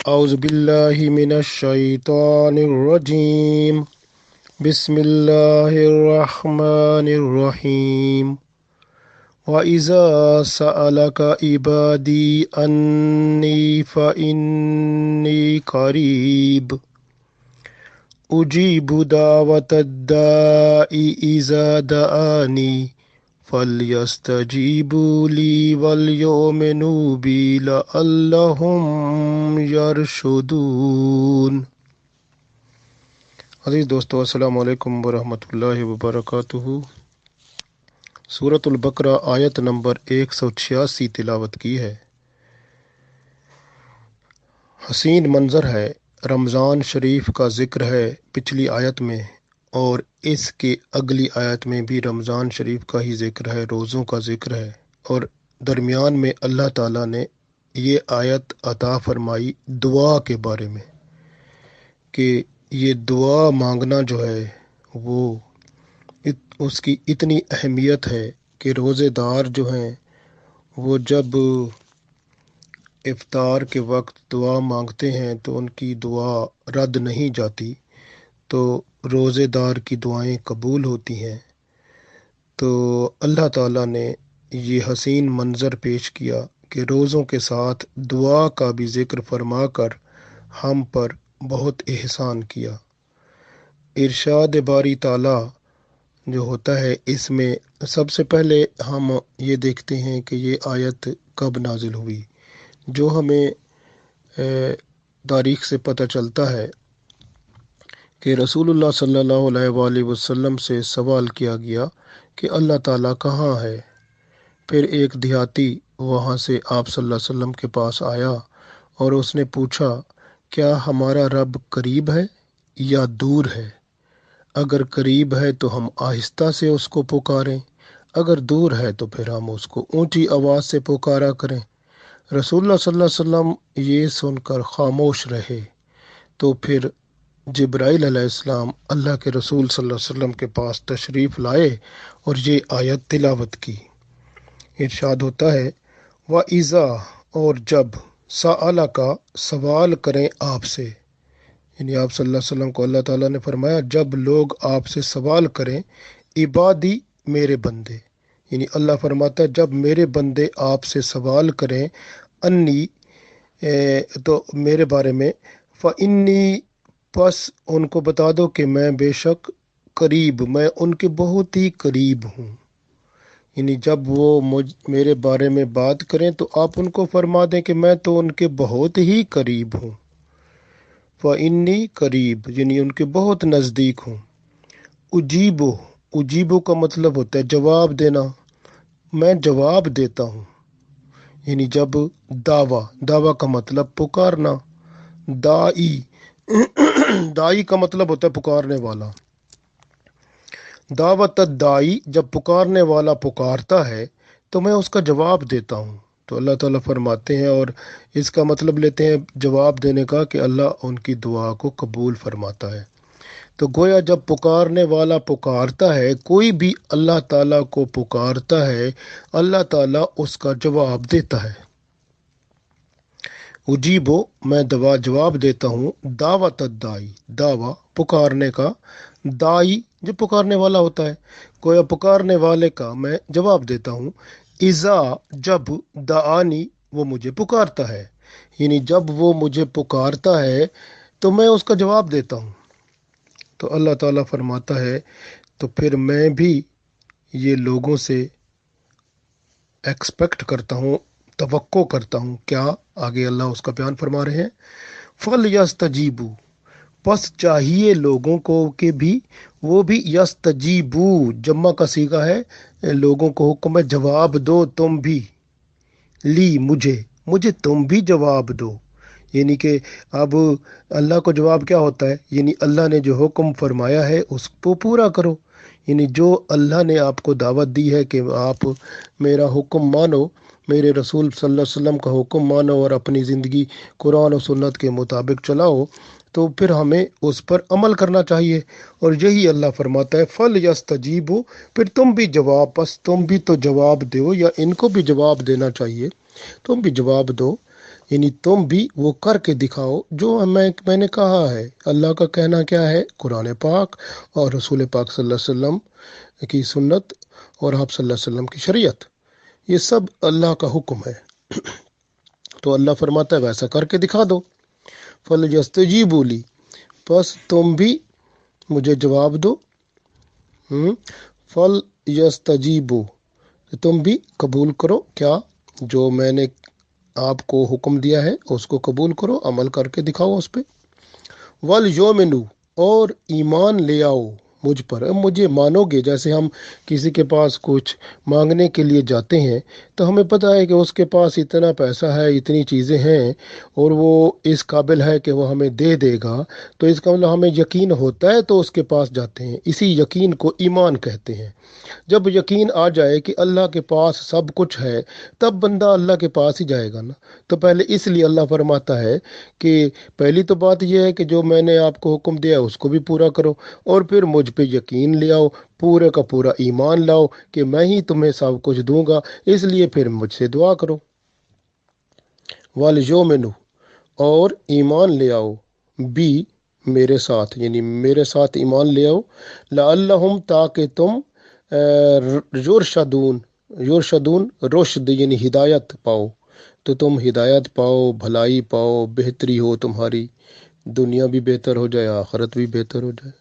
أعوذ بالله من الشيطان الرجيم. بسم الله الرحمن الرحيم. وإذا سألك عبادي أني فإني قريب أجيب دعوة الداء إذا دعاني فَلْيَسْتَجِيبُوا لِي وَلْيُؤْمِنُوا بِي لَعَلَّهُمْ يَرْشُدُونَ۔ عزیز دوستو، السلام علیکم ورحمۃ اللہ وبرکاتہ۔ سورۃ البقرہ آیت نمبر 186 تلاوت کی ہے۔ حسین منظر ہے، رمضان شریف کا ذکر ہے پچھلی آیت میں، اور اس کے اگلی آیت میں بھی رمضان شریف کا ہی ذکر ہے، روزوں کا ذکر ہے، اور درمیان میں اللہ تعالیٰ نے یہ آیت عطا فرمائی دعا کے بارے میں کہ یہ دعا مانگنا جو ہے وہ اس کی اتنی اہمیت ہے کہ روزے دار جو ہیں وہ جب افطار کے وقت دعا مانگتے ہیں تو ان کی دعا رد نہیں جاتی، تو روزے دار کی دعائیں قبول ہوتی ہیں۔ تو اللہ تعالیٰ نے یہ حسین منظر پیش کیا کہ روزوں کے ساتھ دعا کا بھی ذکر فرما کر ہم پر بہت احسان کیا۔ ارشاد باری تعالیٰ جو ہوتا ہے، اس میں سب سے پہلے ہم یہ دیکھتے ہیں کہ یہ آیت کب نازل ہوئی۔ جو ہمیں تاریخ سے پتہ چلتا ہے کہ رسول اللہ صلی اللہ علیہ وآلہ وسلم سے سوال کیا گیا کہ اللہ تعالیٰ کہاں ہے؟ پھر ایک دیہاتی وہاں سے آپ صلی اللہ علیہ وسلم کے پاس آیا اور اس نے پوچھا، کیا ہمارا رب قریب ہے یا دور ہے؟ اگر قریب ہے تو ہم آہستہ سے اس کو پکاریں، اگر دور ہے تو پھر ہم اس کو اونچی آواز سے پکارا کریں۔ رسول اللہ صلی اللہ علیہ وسلم یہ سن کر خاموش رہے، تو پھر جبرائیل علیہ السلام اللہ کے رسول صلی اللہ علیہ وسلم کے پاس تشریف لائے اور یہ آیت تلاوت کی۔ ارشاد ہوتا ہے، وَإِذَا، اور جب، سَأَلَکَ، کا سوال کریں آپ سے، یعنی آپ صلی اللہ علیہ وسلم کو اللہ تعالیٰ نے فرمایا جب لوگ آپ سے سوال کریں، عبادی، میرے بندے، یعنی اللہ فرماتا ہے جب میرے بندے آپ سے سوال کریں، انی، تو میرے بارے میں، فَإِنِّي، پس ان کو بتا دو کہ میں بے شک قریب، میں ان کے بہت ہی قریب ہوں۔ یعنی جب وہ میرے بارے میں بات کریں تو آپ ان کو فرما دیں کہ میں تو ان کے بہت ہی قریب ہوں۔ فَإِنِّي قریب، یعنی ان کے بہت نزدیک ہوں۔ اجیبو، اجیبو کا مطلب ہوتا ہے جواب دینا، میں جواب دیتا ہوں۔ یعنی جب دعویٰ کا مطلب پکارنا، دائی دائی کا مطلب ہوتا ہے پکارنے والا۔ دعوت الدائی، جب پکارنے والا پکارتا ہے تو میں اس کا جواب دیتا ہوں۔ تو اللہ تعالیٰ فرماتے ہیں، اور اس کا مطلب لیتے ہیں جواب دینے کا کہ اللہ ان کی دعا کو قبول فرماتا ہے۔ تو گویا جب پکارنے والا پکارتا ہے، کوئی بھی اللہ تعالیٰ کو پکارتا ہے، اللہ تعالیٰ اس کا جواب دیتا ہے۔ اجیبو، میں جواب دیتا ہوں، دعوت الدائی، دعویٰ پکارنے کا، دائی جو پکارنے والا ہوتا ہے، گویا پکارنے والے کا میں جواب دیتا ہوں۔ اذا، جب، دعانی، وہ مجھے پکارتا ہے، یعنی جب وہ مجھے پکارتا ہے تو میں اس کا جواب دیتا ہوں۔ تو اللہ تعالیٰ فرماتا ہے تو پھر میں بھی یہ لوگوں سے ایکسپیکٹ کرتا ہوں، توقع کرتا ہوں، کیا؟ آگے اللہ اس کا بیان فرما رہے ہیں، فَلْيَسْتَجِیبُوا، پس چاہیے لوگوں کو کہ بھی وہ بھی، یستجیبو جمع کا صیغہ ہے، لوگوں کو حکم ہے جواب دو تم بھی، لی مجھے تم بھی جواب دو۔ یعنی کہ اب اللہ کو جواب کیا ہوتا ہے؟ یعنی اللہ نے جو حکم فرمایا ہے اس کو پورا کرو۔ یعنی جو اللہ نے آپ کو دعوت دی ہے کہ آپ میرا حکم مانو، میرے رسول صلی اللہ علیہ وسلم کا حکم مانو اور اپنی زندگی قرآن و سنت کے مطابق چلاؤ، تو پھر ہمیں اس پر عمل کرنا چاہیے، اور یہی اللہ فرماتا ہے فَلْيَسْتَجِیبُوا، پھر تم بھی جواب، تم بھی تو جواب دو، یا ان کو بھی جواب دینا چاہیے، تم بھی جواب دو۔ یعنی تم بھی وہ کر کے دکھاؤ جو میں نے کہا ہے۔ اللہ کا کہنا کیا ہے؟ قرآن پاک اور رسول پاک صلی اللہ علیہ وسلم کی سنت اور آپ صلی اللہ علیہ وسلم کی شریعت، یہ سب اللہ کا حکم ہے۔ تو اللہ فرماتا ہے ویسا کر کے دکھا دو۔ فَلْيَسْتَجِيبُوا لِي، بس تم بھی مجھے جواب دو۔ فَلْيَسْتَجِيبُوا، تم بھی قبول کرو کیا؟ جو میں نے آپ کو حکم دیا ہے اس کو قبول کرو، عمل کر کے دکھاؤ اس پہ۔ وَلْيُؤْمِنُوا، اور ایمان لے آؤ مجھ پر، مجھے مانو گے۔ جیسے ہم کسی کے پاس کچھ مانگنے کے لیے جاتے ہیں تو ہمیں پتہ ہے کہ اس کے پاس اتنا پیسہ ہے، اتنی چیزیں ہیں اور وہ اس قابل ہے کہ وہ ہمیں دے دے گا، تو اس کا مطلب ہمیں یقین ہوتا ہے تو اس کے پاس جاتے ہیں۔ اسی یقین کو ایمان کہتے ہیں۔ جب یقین آ جائے کہ اللہ کے پاس سب کچھ ہے تب بندہ اللہ کے پاس ہی جائے گا نا۔ تو پہلے اس لیے اللہ فرماتا ہے کہ پہلی تو بات یہ ہے کہ جو میں نے آپ کو حکم دیا ہے اس کو بھی پورا کرو، اور پھر مجھ پہ یقین لے آؤ، پورے کا پورا ایمان لاؤ کہ میں ہی تمہیں سب کچھ دوں گا، اس لیے پھر مجھ سے دعا کرو۔ وَلْيُؤْمِنُوا، اور ایمان لے آؤ بھی میرے ساتھ، یعنی میرے ساتھ ایمان لے آؤ۔ لعلہم، تاکہ تم یرشدون رشد یعنی ہدایت پاؤ، تو تم ہدایت پاؤ، بھلائی پاؤ، بہتری ہو تمہاری، دنیا بھی بہتر ہو جائے، آخرت بھی بہتر ہو جائے۔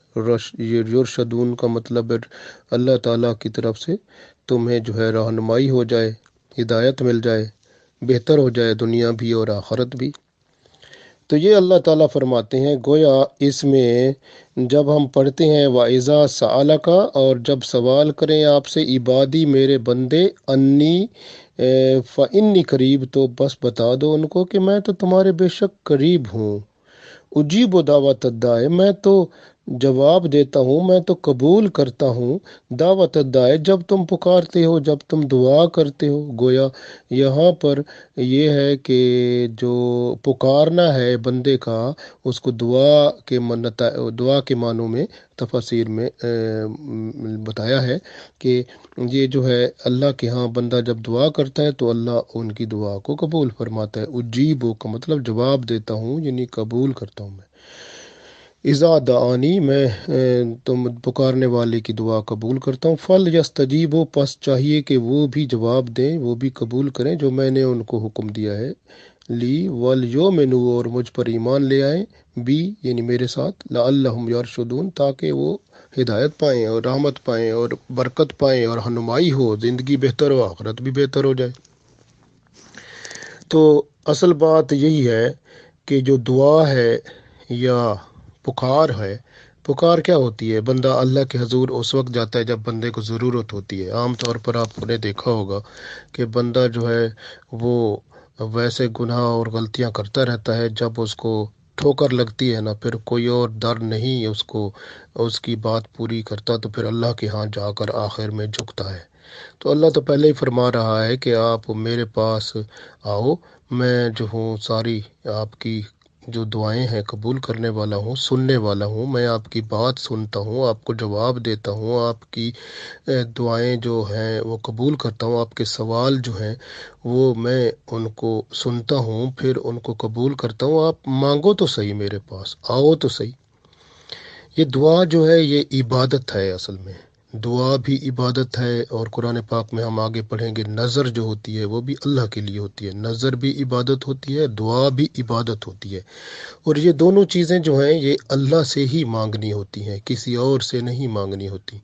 یرشدون کا مطلب ہے اللہ تعالیٰ کی طرف سے تمہیں جو ہے رہنمائی ہو جائے، ہدایت مل جائے، بہتر ہو جائے دنیا بھی اور آخرت بھی۔ تو یہ اللہ تعالیٰ فرماتے ہیں، گویا اس میں جب ہم پڑھتے ہیں وَإِذَا سَأَلَكَ، اور جب سوال کریں آپ سے عبادی میرے بندے، انی فَإِنِّي قریب، تو بس بتا دو ان کو کہ میں تو تمہارے بے شک قریب ہوں۔ اجیب دعوت الداع، میں تو جواب دیتا ہوں، میں تو قبول کرتا ہوں دعوت الداع، جب تم پکارتے ہو، جب تم دعا کرتے ہو۔ گویا یہاں پر یہ ہے کہ جو پکارنا ہے بندے کا، اس کو دعا کے معنوں میں تفاسیر میں بتایا ہے کہ یہ جو ہے اللہ کے ہاں بندہ جب دعا کرتا ہے تو اللہ ان کی دعا کو قبول فرماتا ہے۔ اجیبو کا مطلب جواب دیتا ہوں، یعنی قبول کرتا ہوں میں۔ اذا دعانی، میں تم پکارنے والے کی دعا قبول کرتا ہوں۔ فَلْيَسْتَجِیبُوا، پس چاہیے کہ وہ بھی جواب دیں، وہ بھی قبول کریں جو میں نے ان کو حکم دیا ہے۔ لی وَلْيُؤْمِنُوا، اور مجھ پر ایمان لے آئیں، بھی یعنی میرے ساتھ، لعلہم یرشدون، تاکہ وہ ہدایت پائیں اور رحمت پائیں اور برکت پائیں اور رہنمائی ہو، زندگی بہتر ہو، آخرت بھی بہتر ہو جائے۔ تو اصل بات یہی ہے کہ جو دعا ہے یا پکار ہے، پکار کیا ہوتی ہے؟ بندہ اللہ کے حضور اس وقت جاتا ہے جب بندے کو ضرورت ہوتی ہے۔ عام طور پر آپ نے دیکھا ہوگا کہ بندہ جو ہے وہ ویسے گناہ اور غلطیاں کرتا رہتا ہے، جب اس کو ٹھوکر لگتی ہے نا، پھر کوئی اور در نہیں اس کو اس کی بات پوری کرتا، تو پھر اللہ کے ہاں جا کر آخر میں جھکتا ہے۔ تو اللہ تو پہلے ہی فرما رہا ہے کہ آپ میرے پاس آؤ، میں جو ہوں ساری آپ کی جو دعائیں ہیں قبول کرنے والا ہوں، سننے والا ہوں، میں آپ کی بات سنتا ہوں، آپ کو جواب دیتا ہوں، آپ کی دعائیں جو ہیں وہ قبول کرتا ہوں، آپ کے سوال جو ہیں وہ میں ان کو سنتا ہوں، پھر ان کو قبول کرتا ہوں۔ آپ مانگو تو صحیح، میرے پاس آؤ تو صحیح۔ یہ دعا جو ہے یہ عبادت ہے، اصل میں دعا بھی عبادت ہے۔ اور قرآن پاک میں ہم آگے پڑھیں گے، نظر جو ہوتی ہے وہ بھی اللہ کے لیے ہوتی ہے، نظر بھی عبادت ہوتی ہے، دعا بھی عبادت ہوتی ہے۔ اور یہ دونوں چیزیں جو ہیں یہ اللہ سے ہی مانگنی ہوتی ہیں، کسی اور سے نہیں مانگنی ہوتی۔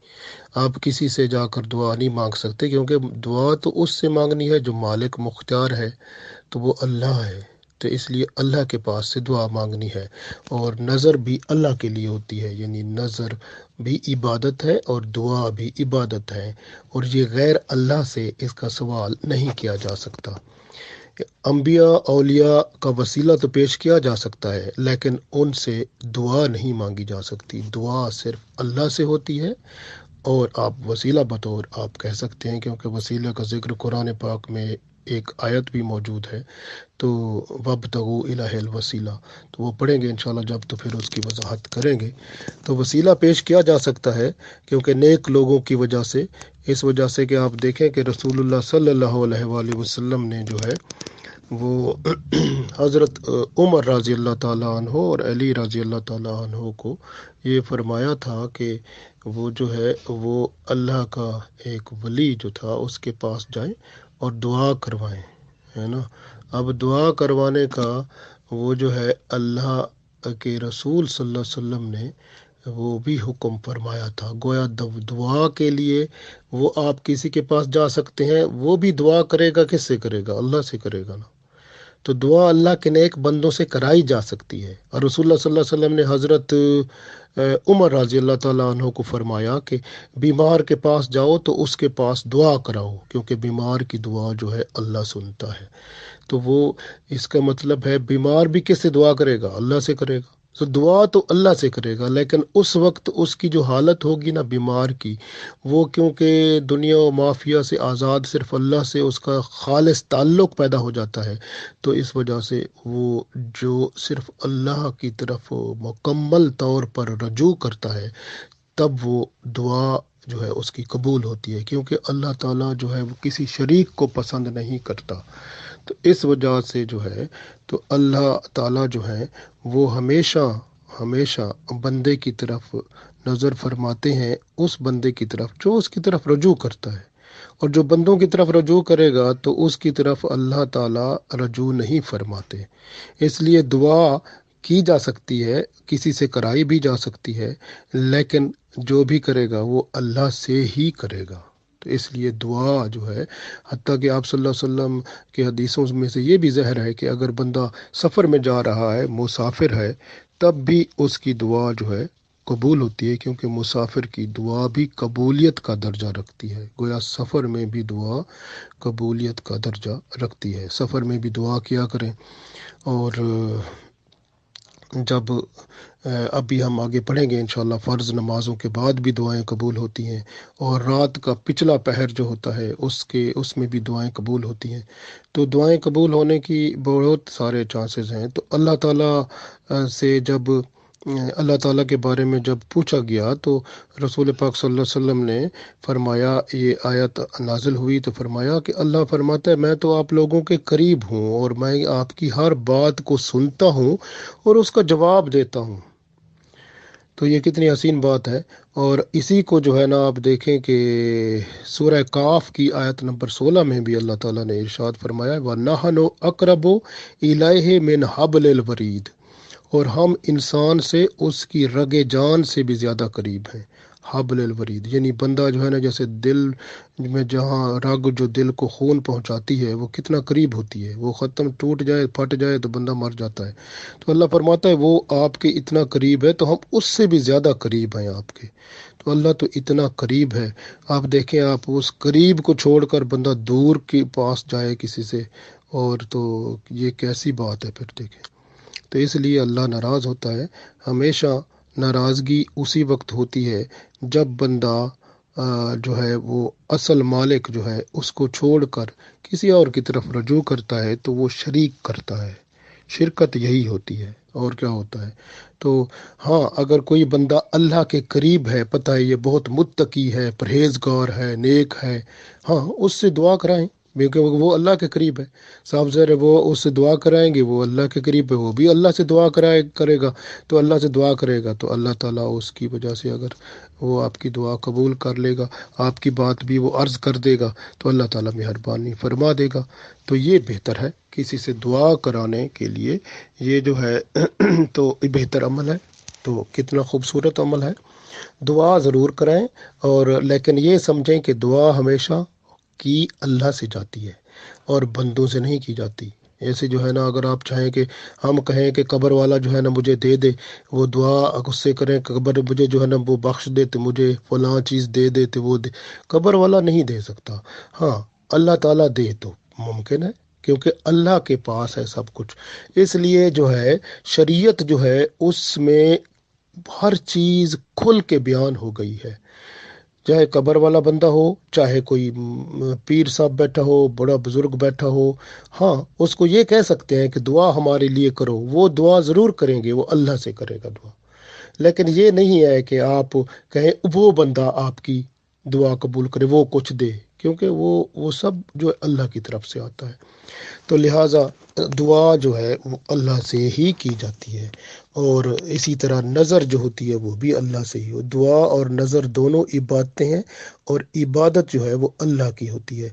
آپ کسی سے جا کر دعا نہیں مانگ سکتے، کیونکہ دعا تو اس سے مانگنی ہے جو مالک مختار ہے، تو وہ اللہ ہے۔ تو اس لیے اللہ کے پاس سے دعا مانگنی ہے۔ اور نظر بھی اللہ کے لیے ہوتی ہے، یعنی نظر بھی عبادت ہے اور دعا بھی عبادت ہے، اور یہ غیر اللہ سے اس کا سوال نہیں کیا جا سکتا۔ انبیاء اولیاء کا وسیلہ تو پیش کیا جا سکتا ہے، لیکن ان سے دعا نہیں مانگی جا سکتی۔ دعا صرف اللہ سے ہوتی ہے، اور آپ وسیلہ بطور آپ کہہ سکتے ہیں، کیونکہ وسیلہ کا ذکر قرآن پاک میں ایک آیت بھی موجود ہے، تو وابتغوا الیہ الوسیلہ، تو وہ پڑھیں گے انشاءاللہ جب، تو پھر اس کی وضاحت کریں گے۔ تو وسیلہ پیش کیا جا سکتا ہے کیونکہ نیک لوگوں کی وجہ سے، اس وجہ سے کہ آپ دیکھیں کہ رسول اللہ صلی اللہ علیہ وآلہ وسلم نے جو ہے وہ حضرت عمر رضی اللہ تعالیٰ عنہ اور علی رضی اللہ تعالیٰ عنہ کو یہ فرمایا تھا کہ وہ جو ہے وہ اللہ کا ایک ولی جو تھا اس کے پاس جائیں اور دعا کروائیں، ہے نا۔ اب دعا کروانے کا وہ جو ہے اللہ کے رسول صلی اللہ علیہ وسلم نے وہ بھی حکم فرمایا تھا، گویا دعا کے لیے وہ آپ کسی کے پاس جا سکتے ہیں، وہ بھی دعا کرے گا، کس سے کرے گا؟ اللہ سے کرے گا نا۔ تو دعا اللہ کے نیک بندوں سے کرائی جا سکتی ہے، اور رسول اللہ صلی اللہ علیہ وسلم نے حضرت عمر رضی اللہ تعالیٰ عنہ کو فرمایا کہ بیمار کے پاس جاؤ تو اس کے پاس دعا کراؤ، کیونکہ بیمار کی دعا جو ہے اللہ سنتا ہے۔ تو وہ اس کا مطلب ہے بیمار بھی کس سے دعا کرے گا؟ اللہ سے کرے گا۔ تو دعا تو اللہ سے کرے گا، لیکن اس وقت اس کی جو حالت ہوگی نا بیمار کی، وہ کیونکہ دنیا و مافیا سے آزاد صرف اللہ سے اس کا خالص تعلق پیدا ہو جاتا ہے، تو اس وجہ سے وہ جو صرف اللہ کی طرف مکمل طور پر رجوع کرتا ہے، تب وہ دعا جو ہے اس کی قبول ہوتی ہے، کیونکہ اللہ تعالیٰ جو ہے وہ کسی شریک کو پسند نہیں کرتا۔ تو اس وجہ سے جو ہے تو اللہ تعالیٰ جو ہے وہ ہمیشہ ہمیشہ بندے کی طرف نظر فرماتے ہیں، اس بندے کی طرف جو اس کی طرف رجوع کرتا ہے، اور جو بندوں کی طرف رجوع کرے گا تو اس کی طرف اللہ تعالیٰ رجوع نہیں فرماتے۔ اس لیے دعا کی جا سکتی ہے، کسی سے کرائی بھی جا سکتی ہے، لیکن جو بھی کرے گا وہ اللہ سے ہی کرے گا۔ تو اس لیے دعا جو ہے، حتیٰ کہ آپ صلی اللہ علیہ وسلم کے حدیثوں میں سے یہ بھی ظاہر ہے کہ اگر بندہ سفر میں جا رہا ہے، مسافر ہے، تب بھی اس کی دعا جو ہے قبول ہوتی ہے، کیونکہ مسافر کی دعا بھی قبولیت کا درجہ رکھتی ہے۔ گویا سفر میں بھی دعا قبولیت کا درجہ رکھتی ہے، سفر میں بھی دعا کیا کریں۔ اور جب ابھی ہم آگے پڑھیں گے انشاءاللہ، فرض نمازوں کے بعد بھی دعائیں قبول ہوتی ہیں، اور رات کا پچھلا پہر جو ہوتا ہے اس میں بھی دعائیں قبول ہوتی ہیں۔ تو دعائیں قبول ہونے کی بہت سارے چانسز ہیں۔ تو اللہ تعالیٰ سے جب اللہ تعالیٰ کے بارے میں جب پوچھا گیا تو رسول پاک صلی اللہ علیہ وسلم نے فرمایا، یہ آیت نازل ہوئی تو فرمایا کہ اللہ فرماتا ہے میں تو آپ لوگوں کے قریب ہوں، اور میں آپ کی ہر بات کو سنتا ہوں اور اس کا جواب دیتا ہوں۔ تو یہ کتنی حسین بات ہے۔ اور اسی کو جو ہے نا آپ دیکھیں کہ سورہ کاف کی آیت نمبر 16 میں بھی اللہ تعالیٰ نے ارشاد فرمایا وَنَحْنُ أَقْرَبُ إِلَيْهِ مِنْ حَبْلِ الْوَرِيدِ، اور ہم انسان سے اس کی رگ جان سے بھی زیادہ قریب ہیں۔ حبل الورید یعنی بندہ جو ہے نا، جیسے دل میں جہاں رگ جو دل کو خون پہنچاتی ہے وہ کتنا قریب ہوتی ہے، وہ ختم ٹوٹ جائے پھٹ جائے تو بندہ مر جاتا ہے۔ تو اللہ فرماتا ہے وہ آپ کے اتنا قریب ہے تو ہم اس سے بھی زیادہ قریب ہیں آپ کے۔ تو اللہ تو اتنا قریب ہے، آپ دیکھیں آپ اس قریب کو چھوڑ کر بندہ دور کے پاس جائے کسی سے، اور تو یہ کیسی بات ہے پھر دیکھیں۔ تو اس لیے اللہ ناراض ہوتا ہے۔ ہمیشہ ناراضگی اسی وقت ہوتی ہے جب بندہ جو ہے وہ اصل مالک جو ہے اس کو چھوڑ کر کسی اور کی طرف رجوع کرتا ہے، تو وہ شریک کرتا ہے۔ شرکت یہی ہوتی ہے، اور کیا ہوتا ہے۔ تو ہاں، اگر کوئی بندہ اللہ کے قریب ہے، پتہ ہے یہ بہت متقی ہے، پرہیزگار ہے، نیک ہے، ہاں اس سے دعا کرائیں، کیونکہ وہ اللہ کے قریب ہے۔ صاحب ظاہر ہے وہ اس سے دعا کرائیں گے، وہ اللہ کے قریب ہے، وہ بھی اللہ سے دعا کرے گا، تو اللہ سے دعا کرے گا تو اللہ تعالیٰ اس کی وجہ سے اگر وہ آپ کی دعا قبول کر لے گا، آپ کی بات بھی وہ عرض کر دے گا، تو اللہ تعالیٰ مہربانی فرما دے گا۔ تو یہ بہتر ہے کسی سے دعا کرانے کے لیے، یہ جو ہے تو بہتر عمل ہے۔ تو کتنا خوبصورت عمل ہے۔ دعا ضرور کرائیں، اور لیکن یہ سمجھیں کہ دعا ہمیشہ کی اللہ سے جاتی ہے اور بندوں سے نہیں کی جاتی۔ ایسے جو ہے نا، اگر آپ چاہیں کہ ہم کہیں کہ قبر والا جو ہے نا مجھے دے دے، وہ دعا اس سے کریں قبر مجھے جو ہے نا وہ بخش دے، تو مجھے فلاں چیز دے دے، تو وہ دے، قبر والا نہیں دے سکتا۔ ہاں اللہ تعالیٰ دے تو ممکن ہے، کیونکہ اللہ کے پاس ہے سب کچھ۔ اس لیے جو ہے شریعت جو ہے اس میں ہر چیز کھل کے بیان ہو گئی ہے، چاہے قبر والا بندہ ہو، چاہے کوئی پیر صاحب بیٹھا ہو، بڑا بزرگ بیٹھا ہو، ہاں اس کو یہ کہہ سکتے ہیں کہ دعا ہمارے لیے کرو، وہ دعا ضرور کریں گے، وہ اللہ سے کرے گا دعا۔ لیکن یہ نہیں ہے کہ آپ کہیں وہ بندہ آپ کی دعا قبول کرے، وہ کچھ دے، کیونکہ وہ سب جو ہے اللہ کی طرف سے آتا ہے۔ تو لہٰذا دعا جو ہے وہ اللہ سے ہی کی جاتی ہے، اور اسی طرح نظر جو ہوتی ہے وہ بھی اللہ سے ہی ہو۔ دعا اور نظر دونوں عبادتیں ہیں، اور عبادت جو ہے وہ اللہ کی ہوتی ہے،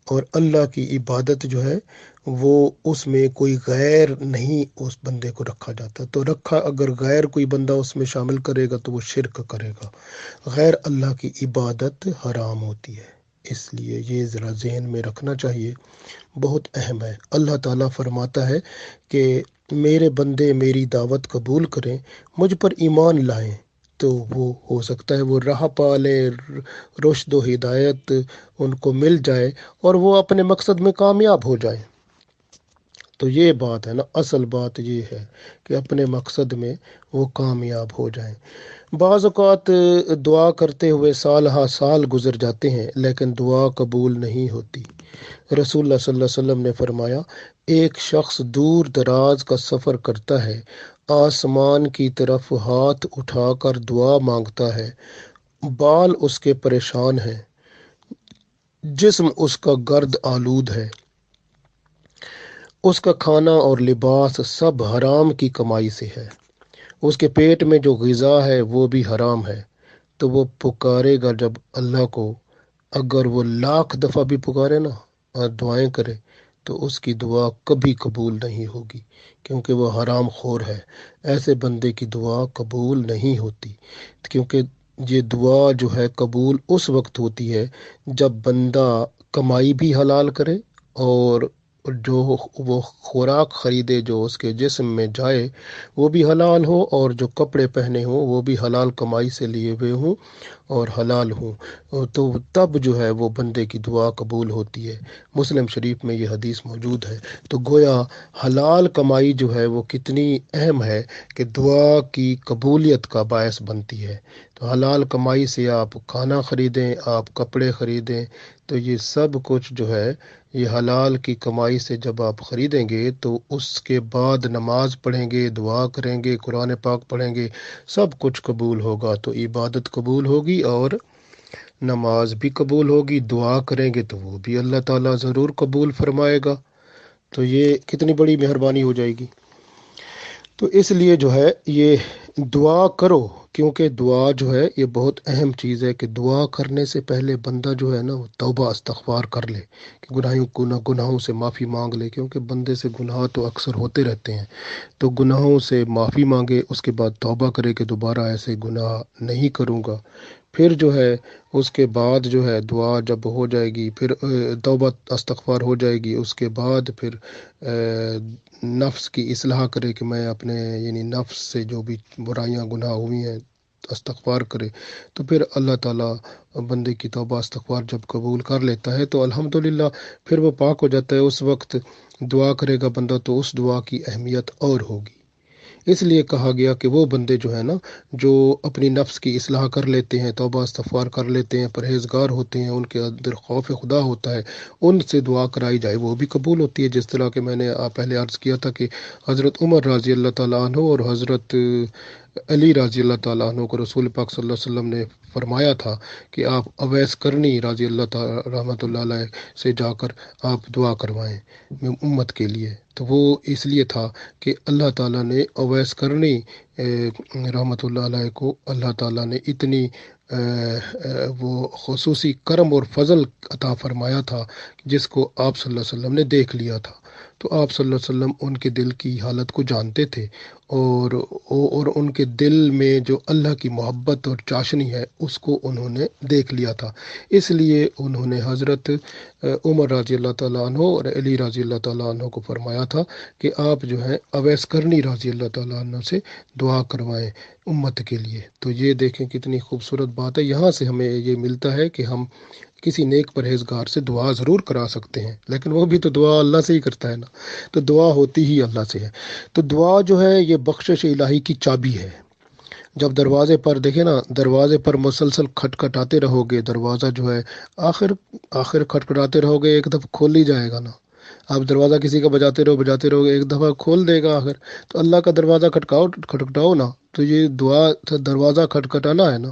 اور اللہ کی عبادت جو ہے وہ اس میں کوئی غیر نہیں اس بندے کو رکھا جاتا، تو اگر غیر کوئی بندہ اس میں شامل کرے گا تو وہ شرک کرے گا، غیر اللہ کی عبادت حرام ہوتی ہے۔ اس لیے یہ ذرا ذہن میں رکھنا چاہیے، بہت اہم ہے۔ اللہ تعالیٰ فرماتا ہے کہ میرے بندے میری دعوت قبول کریں، مجھ پر ایمان لائیں، تو وہ ہو سکتا ہے وہ راہ پا لیں، رشد و ہدایت ان کو مل جائے اور وہ اپنے مقصد میں کامیاب ہو جائیں۔ تو یہ بات ہے نا، اصل بات یہ ہے کہ اپنے مقصد میں وہ کامیاب ہو جائیں۔ بعض اوقات دعا کرتے ہوئے سال ہا سال گزر جاتے ہیں لیکن دعا قبول نہیں ہوتی۔ رسول اللہ صلی اللہ علیہ وسلم نے فرمایا، ایک شخص دور دراز کا سفر کرتا ہے، آسمان کی طرف ہاتھ اٹھا کر دعا مانگتا ہے، بال اس کے پریشان ہیں، جسم اس کا گرد آلود ہے، اس کا کھانا اور لباس سب حرام کی کمائی سے ہے، اس کے پیٹ میں جو غذا ہے وہ بھی حرام ہے، تو وہ پکارے گا جب اللہ کو، اگر وہ 1,00,000 دفعہ بھی پکارے نا اور دعائیں کرے تو اس کی دعا کبھی قبول نہیں ہوگی، کیونکہ وہ حرام خور ہے۔ ایسے بندے کی دعا قبول نہیں ہوتی، کیونکہ یہ دعا جو ہے قبول اس وقت ہوتی ہے جب بندہ کمائی بھی حلال کرے، اور جو وہ خوراک خریدے جو اس کے جسم میں جائے وہ بھی حلال ہو، اور جو کپڑے پہنے ہوں وہ بھی حلال کمائی سے لیے ہوئے ہوں اور حلال ہوں، تو تب جو ہے وہ بندے کی دعا قبول ہوتی ہے۔ مسلم شریف میں یہ حدیث موجود ہے۔ تو گویا حلال کمائی جو ہے وہ کتنی اہم ہے کہ دعا کی قبولیت کا باعث بنتی ہے۔ تو حلال کمائی سے آپ کھانا خریدیں، آپ کپڑے خریدیں، تو یہ سب کچھ جو ہے یہ حلال کی کمائی سے جب آپ خریدیں گے تو اس کے بعد نماز پڑھیں گے، دعا کریں گے، قرآن پاک پڑھیں گے، سب کچھ قبول ہوگا، تو عبادت قبول ہوگی اور نماز بھی قبول ہوگی، دعا کریں گے تو وہ بھی اللہ تعالیٰ ضرور قبول فرمائے گا۔ تو یہ کتنی بڑی مہربانی ہو جائے گی۔ تو اس لیے جو ہے یہ دعا کرو، کیونکہ دعا جو ہے یہ بہت اہم چیز ہے کہ دعا کرنے سے پہلے بندہ جو ہے نا وہ توبہ استغفار کر لے، کہ گناہوں سے معافی مانگ لے، کیونکہ بندے سے گناہ تو اکثر ہوتے رہتے ہیں، تو گناہوں سے معافی مانگے، اس کے بعد توبہ کرے کہ دوبارہ ایسے گناہ نہیں کروں گا۔ پھر جو ہے اس کے بعد جو ہے دعا جب ہو جائے گی، پھر توبہ استغفار ہو جائے گی، اس کے بعد پھر نفس کی اصلاح کرے کہ میں اپنے یعنی نفس سے جو بھی برائیاں گناہ ہوئی ہیں استغفار کرے، تو پھر اللہ تعالیٰ بندے کی توبہ استغفار جب قبول کر لیتا ہے تو الحمدللہ پھر وہ پاک ہو جاتا ہے۔ اس وقت دعا کرے گا بندہ تو اس دعا کی اہمیت اور ہوگی۔ اس لیے کہا گیا کہ وہ بندے جو ہیں نا جو اپنی نفس کی اصلاح کر لیتے ہیں، توبہ استغفار کر لیتے ہیں، پرہیزگار ہوتے ہیں، ان کے اندر خوف خدا ہوتا ہے، ان سے دعا کرائی جائے وہ بھی قبول ہوتی ہے۔ جس طرح کہ میں نے پہلے عرض کیا تھا کہ حضرت عمر رضی اللہ تعالیٰ عنہ اور حضرت علی رضی اللہ تعالیٰ عنہ کو رسول پاک صلی اللہ علیہ وسلم نے فرمایا تھا کہ آپ اویس کرنی رضی اللہ تعالیٰ رحمۃ اللہ علیہ سے جا کر آپ دعا کروائیں امت کے لیے، تو وہ اس لیے تھا کہ اللہ تعالیٰ نے اویس کرنی رحمۃ اللہ علیہ کو اللہ تعالیٰ نے اتنی وہ خصوصی کرم اور فضل عطا فرمایا تھا جس کو آپ صلی اللہ علیہ وسلم نے دیکھ لیا تھا، تو آپ صلی اللہ علیہ وسلم ان کے دل کی حالت کو جانتے تھے، اور ان کے دل میں جو اللہ کی محبت اور چاشنی ہے اس کو انہوں نے دیکھ لیا تھا، اس لیے انہوں نے حضرت عمر رضی اللہ تعالیٰ عنہ اور علی رضی اللہ تعالیٰ عنہ کو فرمایا تھا کہ آپ جو ہے اویس کرنی رضی اللہ تعالیٰ عنہ سے دعا کروائیں امت کے لیے۔ تو یہ دیکھیں کتنی خوبصورت بات ہے، یہاں سے ہمیں یہ ملتا ہے کہ ہم کسی نیک پرہیزگار سے دعا ضرور کرا سکتے ہیں، لیکن وہ بھی تو دعا اللہ سے ہی کرتا ہے نا، تو دعا ہوتی ہی اللہ سے ہے۔ تو دعا جو ہے یہ بخشش الہی کی چابی ہے۔ جب دروازے پر دیکھیں نا، دروازے پر مسلسل کھٹکھٹاتے رہو گے، دروازہ جو ہے آخر کھٹکھٹاتے رہو گے، ایک دفعہ کھول ہی جائے گا نا، آپ دروازہ کسی کا بجاتے رہو، ایک دفعہ کھول دے گا آخر۔ تو اللہ کا دروازہ کھٹکھٹاؤ نا، تو یہ دعا دروازہ کھٹکھٹانا ہے نا،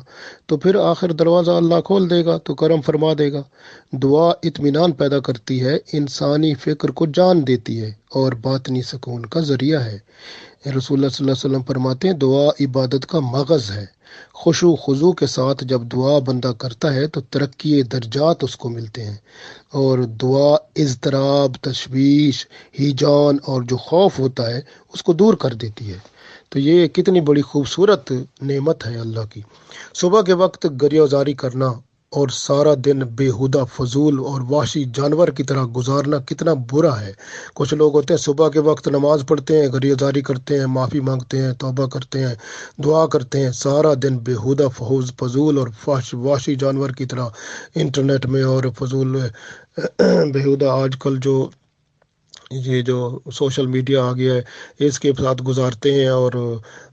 تو پھر آخر دروازہ اللہ کھول دے گا، تو کرم فرما دے گا۔ دعا اطمینان پیدا کرتی ہے، انسانی فکر کو جان دیتی ہے اور باطنی سکون کا ذریعہ ہے۔ رسول اللہ صلی اللہ علیہ وسلم فرماتے ہیں دعا عبادت کا مغز ہے۔ خشوع خضوع کے ساتھ جب دعا بندہ کرتا ہے تو ترقی درجات اس کو ملتے ہیں، اور دعا اضطراب، تشویش، ہیجان اور جو خوف ہوتا ہے اس کو دور کر دیتی ہے۔ تو یہ کتنی بڑی خوبصورت نعمت ہے اللہ کی۔ صبح کے وقت گریہ زاری کرنا اور سارا دن بےہودہ فضول اور وحشی جانور کی طرح گزارنا کتنا برا ہے۔ کچھ لوگ ہوتے ہیں صبح کے وقت نماز پڑھتے ہیں، گریہ زاری کرتے ہیں، معافی مانگتے ہیں، توبہ کرتے ہیں، دعا کرتے ہیں، سارا دن بےہودہ فضول اور وحشی جانور کی طرح انٹرنیٹ میں اور فضول بےہودہ آج کل جو یہ جو سوشل میڈیا آ گیا ہے اس کے ساتھ گزارتے ہیں، اور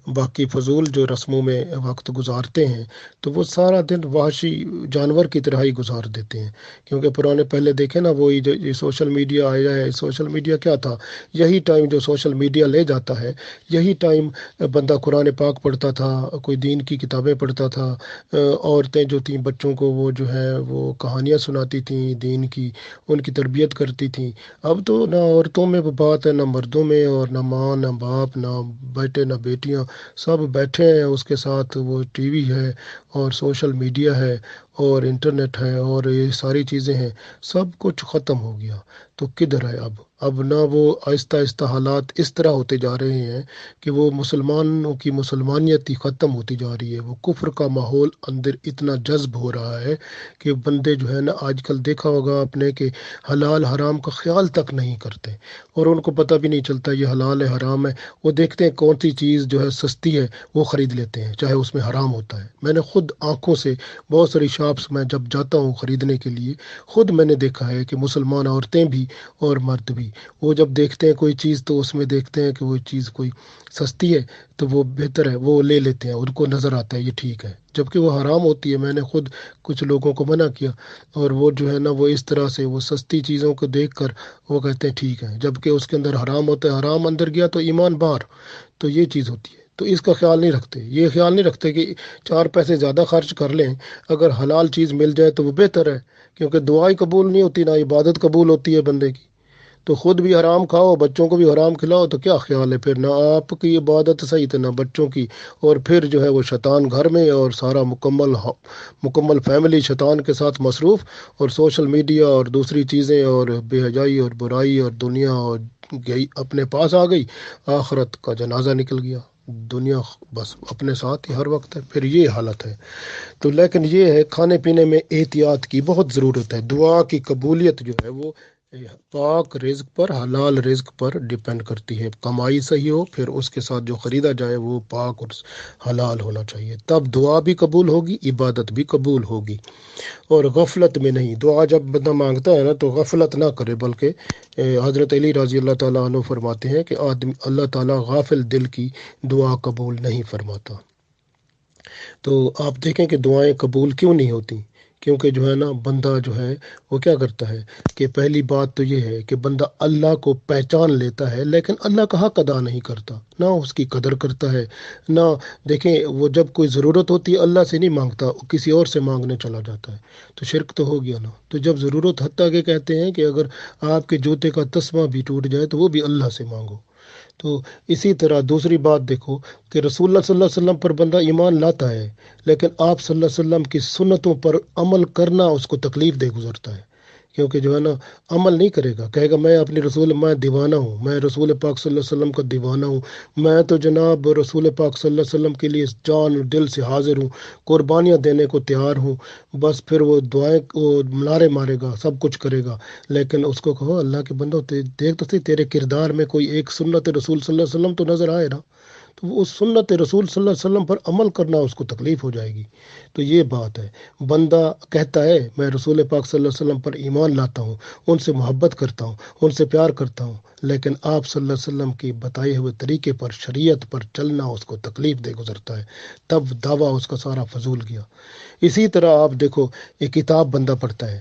باقی فضول جو رسموں میں وقت گزارتے ہیں، تو وہ سارا دن وحشی جانور کی طرح ہی گزار دیتے ہیں۔ کیونکہ پرانے پہلے دیکھیں نا، وہی جو یہ سوشل میڈیا آیا ہے، سوشل میڈیا کیا تھا؟ یہی ٹائم جو سوشل میڈیا لے جاتا ہے، یہی ٹائم بندہ قرآن پاک پڑھتا تھا، کوئی دین کی کتابیں پڑھتا تھا، عورتیں جو تھیں بچوں کو وہ جو ہے وہ کہانیاں سناتی تھیں دین کی، ان کی تربیت کرتی تھیں۔ اب تو نہ عورتوں میں وہ بات ہے، نہ مردوں میں، اور نہ ماں نہ باپ نہ بیٹے نہ بیٹیاں، سب بیٹھے ہیں اس کے ساتھ، وہ ٹی وی ہے اور سوشل میڈیا ہے اور انٹرنیٹ ہے اور یہ ساری چیزیں ہیں، سب کچھ ختم ہو گیا۔ تو کدھر ہے اب نہ وہ آہستہ آہستہ حالات اس طرح ہوتے جا رہے ہیں کہ وہ مسلمانوں کی مسلمانیت ہی ختم ہوتی جا رہی ہے۔ وہ کفر کا ماحول اندر اتنا جذب ہو رہا ہے کہ بندے جو ہے نا، آج کل دیکھا ہوگا آپ نے کہ حلال حرام کا خیال تک نہیں کرتے، اور ان کو پتہ بھی نہیں چلتا یہ حلال ہے حرام ہے۔ وہ دیکھتے ہیں کون سی چیز جو ہے سستی ہے وہ خرید لیتے ہیں، چاہے اس میں حرام ہوتا ہے۔ میں نے خود آنکھوں سے بہت ساری شاپس میں جب جاتا ہوں خریدنے کے لیے، خود میں نے دیکھا ہے کہ مسلمان عورتیں بھی اور مرد بھی، وہ جب دیکھتے ہیں کوئی چیز تو اس میں دیکھتے ہیں کہ وہ چیز کوئی سستی ہے تو وہ بہتر ہے، وہ لے لیتے ہیں، ان کو نظر آتا ہے یہ ٹھیک ہے، جبکہ وہ حرام ہوتی ہے۔ میں نے خود کچھ لوگوں کو منع کیا، اور وہ جو ہے نا وہ اس طرح سے وہ سستی چیزوں کو دیکھ کر وہ کہتے ہیں ٹھیک ہے، جبکہ اس کے اندر حرام ہوتا ہے، حرام اندر گیا تو ایمان باہر۔ تو یہ چیز ہوتی ہے، تو اس کا خیال نہیں رکھتے، یہ خیال نہیں رکھتے کہ چار پیسے زیادہ خرچ کر لیں، اگر حلال چیز مل جائے تو وہ بہتر ہے، کیونکہ دعائی قبول نہیں ہوتی، نہ عبادت قبول ہوتی ہے بندے کی۔ تو خود بھی حرام کھاؤ، بچوں کو بھی حرام کھلاؤ، تو کیا خیال ہے پھر؟ نہ آپ کی عبادت صحیح تھے نہ بچوں کی، اور پھر جو ہے وہ شیطان گھر میں، اور سارا مکمل فیملی شیطان کے ساتھ مصروف، اور سوشل میڈیا اور دوسری چیزیں اور بے حجائی اور برائی اور دنیا اور گئی اپنے پاس آ گئی، آخرت کا جنازہ نکل گیا، دنیا بس اپنے ساتھ ہی ہر وقت ہے، پھر یہ حالت ہے۔ تو لیکن یہ ہے کھانے پینے میں احتیاط کی بہت ضرورت ہے۔ دعا کی قبولیت جو ہے وہ پاک رزق پر، حلال رزق پر ڈیپینڈ کرتی ہے۔ کمائی صحیح ہو، پھر اس کے ساتھ جو خریدا جائے وہ پاک اور حلال ہونا چاہیے، تب دعا بھی قبول ہوگی، عبادت بھی قبول ہوگی۔ اور غفلت میں نہیں، دعا جب بندہ مانگتا ہے نا تو غفلت نہ کرے، بلکہ حضرت علی رضی اللہ تعالیٰ عنہ فرماتے ہیں کہ اللہ تعالیٰ غافل دل کی دعا قبول نہیں فرماتا۔ تو آپ دیکھیں کہ دعائیں قبول کیوں نہیں ہوتی؟ کیونکہ جو ہے نا بندہ جو ہے وہ کیا کرتا ہے کہ پہلی بات تو یہ ہے کہ بندہ اللہ کو پہچان لیتا ہے لیکن اللہ کا حق ادا نہیں کرتا، نہ اس کی قدر کرتا ہے، نہ دیکھیں وہ جب کوئی ضرورت ہوتی ہے اللہ سے نہیں مانگتا، وہ کسی اور سے مانگنے چلا جاتا ہے، تو شرک تو ہو گیا نا۔ تو جب ضرورت، حتیٰ کہ کہتے ہیں کہ اگر آپ کے جوتے کا تسمہ بھی ٹوٹ جائے تو وہ بھی اللہ سے مانگو۔ تو اسی طرح دوسری بات دیکھو کہ رسول اللہ صلی اللہ علیہ وسلم پر بندہ ایمان لاتا ہے، لیکن آپ صلی اللہ علیہ وسلم کی سنتوں پر عمل کرنا اس کو تکلیف دہ گزرتا ہے، کیونکہ جو ہے نا عمل نہیں کرے گا، کہے گا میں اپنی رسول، میں دیوانہ ہوں، میں رسول پاک صلی اللہ علیہ وسلم کا دیوانہ ہوں، میں تو جناب رسول پاک صلی اللہ علیہ وسلم کے لیے جان اور دل سے حاضر ہوں، قربانیاں دینے کو تیار ہوں۔ بس پھر وہ دعائیں وہ نعرے مارے گا، سب کچھ کرے گا، لیکن اس کو کہو اللہ کے بندو دیکھ تو صحیح تیرے کردار میں کوئی ایک سنت رسول صلی اللہ علیہ وسلم تو نظر آئے نا، تو وہ اس سنت رسول صلی اللہ علیہ وسلم پر عمل کرنا اس کو تکلیف ہو جائے گی۔ تو یہ بات ہے، بندہ کہتا ہے میں رسول پاک صلی اللہ علیہ وسلم پر ایمان لاتا ہوں، ان سے محبت کرتا ہوں، ان سے پیار کرتا ہوں، لیکن آپ صلی اللہ علیہ وسلم کی بتائے ہوئے طریقے پر، شریعت پر چلنا اس کو تکلیف دہ گزرتا ہے، تب دعویٰ اس کا سارا فضول گیا۔ اسی طرح آپ دیکھو ایک کتاب بندہ پڑھتا ہے،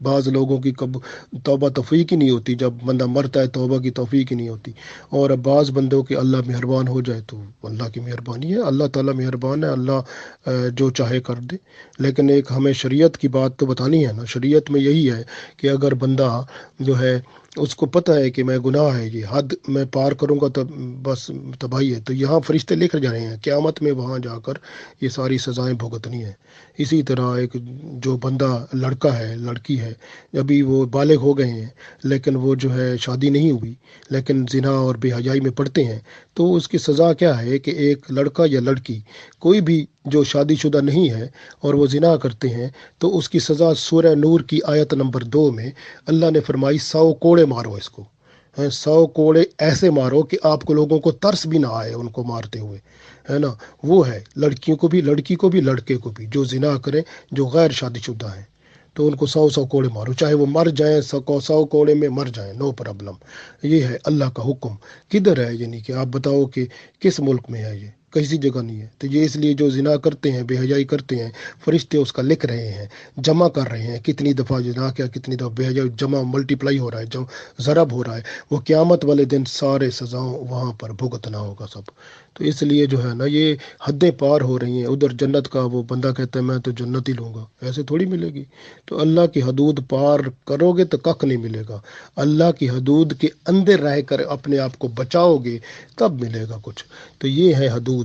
بعض لوگوں کی کب توبہ توفیق ہی نہیں ہوتی، جب بندہ مرتا ہے توبہ کی توفیق ہی نہیں ہوتی، اور بعض بندوں کے اللہ مہربان ہو جائے تو اللہ کی مہربانی ہے، اللہ تعالیٰ مہربان ہے، اللہ جو چاہے کر دے۔ لیکن ایک ہمیں شریعت کی بات تو بتانی ہے نا، شریعت میں یہی ہے کہ اگر بندہ جو ہے اس کو پتہ ہے کہ میں گناہ ہے، یہ حد میں پار کروں گا تو بس تباہی ہے، تو یہاں فرشتے لے کر جا رہے ہیں قیامت میں، وہاں جا کر یہ ساری سزائیں بھگتنی ہیں۔ اسی طرح ایک جو بندہ لڑکا ہے لڑکی ہے، ابھی وہ بالغ ہو گئے ہیں لیکن وہ جو ہے شادی نہیں ہوئی لیکن زنا اور بے حیائی میں پڑتے ہیں، تو اس کی سزا کیا ہے کہ ایک لڑکا یا لڑکی کوئی بھی جو شادی شدہ نہیں ہے اور وہ زنا کرتے ہیں تو اس کی سزا سورہ نور کی آیت نمبر 2 میں اللہ نے فرمائی 100 کوڑے مارو اس کو، 100 کوڑے ایسے مارو کہ آپ کو لوگوں کو ترس بھی نہ آئے ان کو مارتے ہوئے، ہے نا۔ وہ ہے لڑکیوں کو بھی، لڑکی کو بھی، لڑکے کو بھی، جو زنا کریں، جو غیر شادی شدہ ہیں تو ان کو 100 کوڑے مارو، چاہے وہ مر جائیں، 100 کوڑے میں مر جائیں، نو پرابلم۔ یہ ہے اللہ کا حکم۔ کدھر ہے؟ یعنی کہ آپ بتاؤ کہ کس ملک میں ہے؟ یہ کسی جگہ نہیں ہے۔ تو یہ اس لیے جو زنا کرتے ہیں، بے حیائی کرتے ہیں، فرشتے اس کا لکھ رہے ہیں، جمع کر رہے ہیں، کتنی دفعہ زنا کیا، کتنی دفعہ بے حیائی، جمع ملٹیپلائی ہو رہا ہے، جو ضرب ہو رہا ہے، وہ قیامت والے دن سارے سزاؤں وہاں پر بھگتنا ہوگا سب۔ تو اس لیے جو ہے نا یہ حدیں پار ہو رہی ہیں۔ ادھر جنت کا وہ بندہ کہتا ہے میں تو جنت ہی لوں گا، ایسے تھوڑی ملے گی۔ تو اللہ کی حدود پار کرو گے تو کک نہیں ملے گا، اللہ کی حدود کے اندر رہ کر اپنے آپ کو بچاؤ گے تب ملے گا کچھ۔ تو یہ ہے حدود۔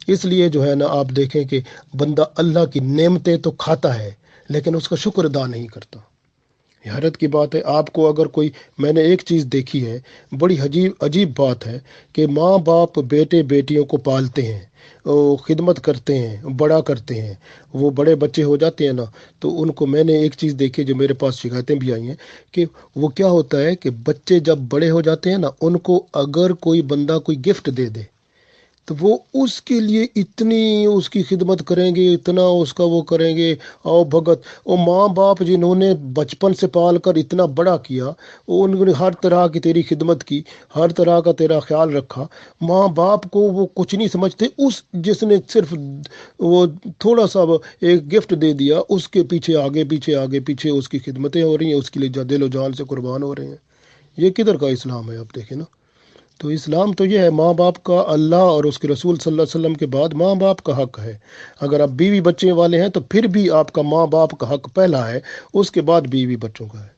اس لیے جو ہے نا آپ دیکھیں کہ بندہ اللہ کی نعمتیں تو کھاتا ہے لیکن اس کا شکر ادا نہیں کرتا۔ یہ حیرت کی بات ہے۔ آپ کو اگر کوئی، میں نے ایک چیز دیکھی ہے، بڑی عجیب بات ہے کہ ماں باپ بیٹے بیٹیوں کو پالتے ہیں، وہ خدمت کرتے ہیں، بڑا کرتے ہیں، وہ بڑے بچے ہو جاتے ہیں نا، تو ان کو میں نے ایک چیز دیکھی جو میرے پاس شکایتیں بھی آئی ہیں کہ وہ کیا ہوتا ہے کہ بچے جب بڑے ہو جاتے ہیں نا، ان کو اگر کوئی بندہ کوئی گفٹ دے دے تو وہ اس کے لیے اتنی اس کی خدمت کریں گے، اتنا اس کا وہ کریں گے، آؤ بھگت۔ وہ ماں باپ جنہوں نے بچپن سے پال کر اتنا بڑا کیا، وہ انہوں نے ہر طرح کی تیری خدمت کی، ہر طرح کا تیرا خیال رکھا، ماں باپ کو وہ کچھ نہیں سمجھتے۔ اس جس نے صرف وہ تھوڑا سا ایک گفٹ دے دیا، اس کے پیچھے آگے پیچھے آگے پیچھے اس کی خدمتیں ہو رہی ہیں، اس کے لیے دل و جان سے قربان ہو رہے ہیں۔ یہ کدھر کا اسلام ہے؟ آپ دیکھیں نا۔ تو اسلام تو یہ ہے، ماں باپ کا، اللہ اور اس کے رسول صلی اللہ علیہ وسلم کے بعد ماں باپ کا حق ہے۔ اگر آپ بیوی بچے والے ہیں تو پھر بھی آپ کا ماں باپ کا حق پہلا ہے، اس کے بعد بیوی بچوں کا ہے۔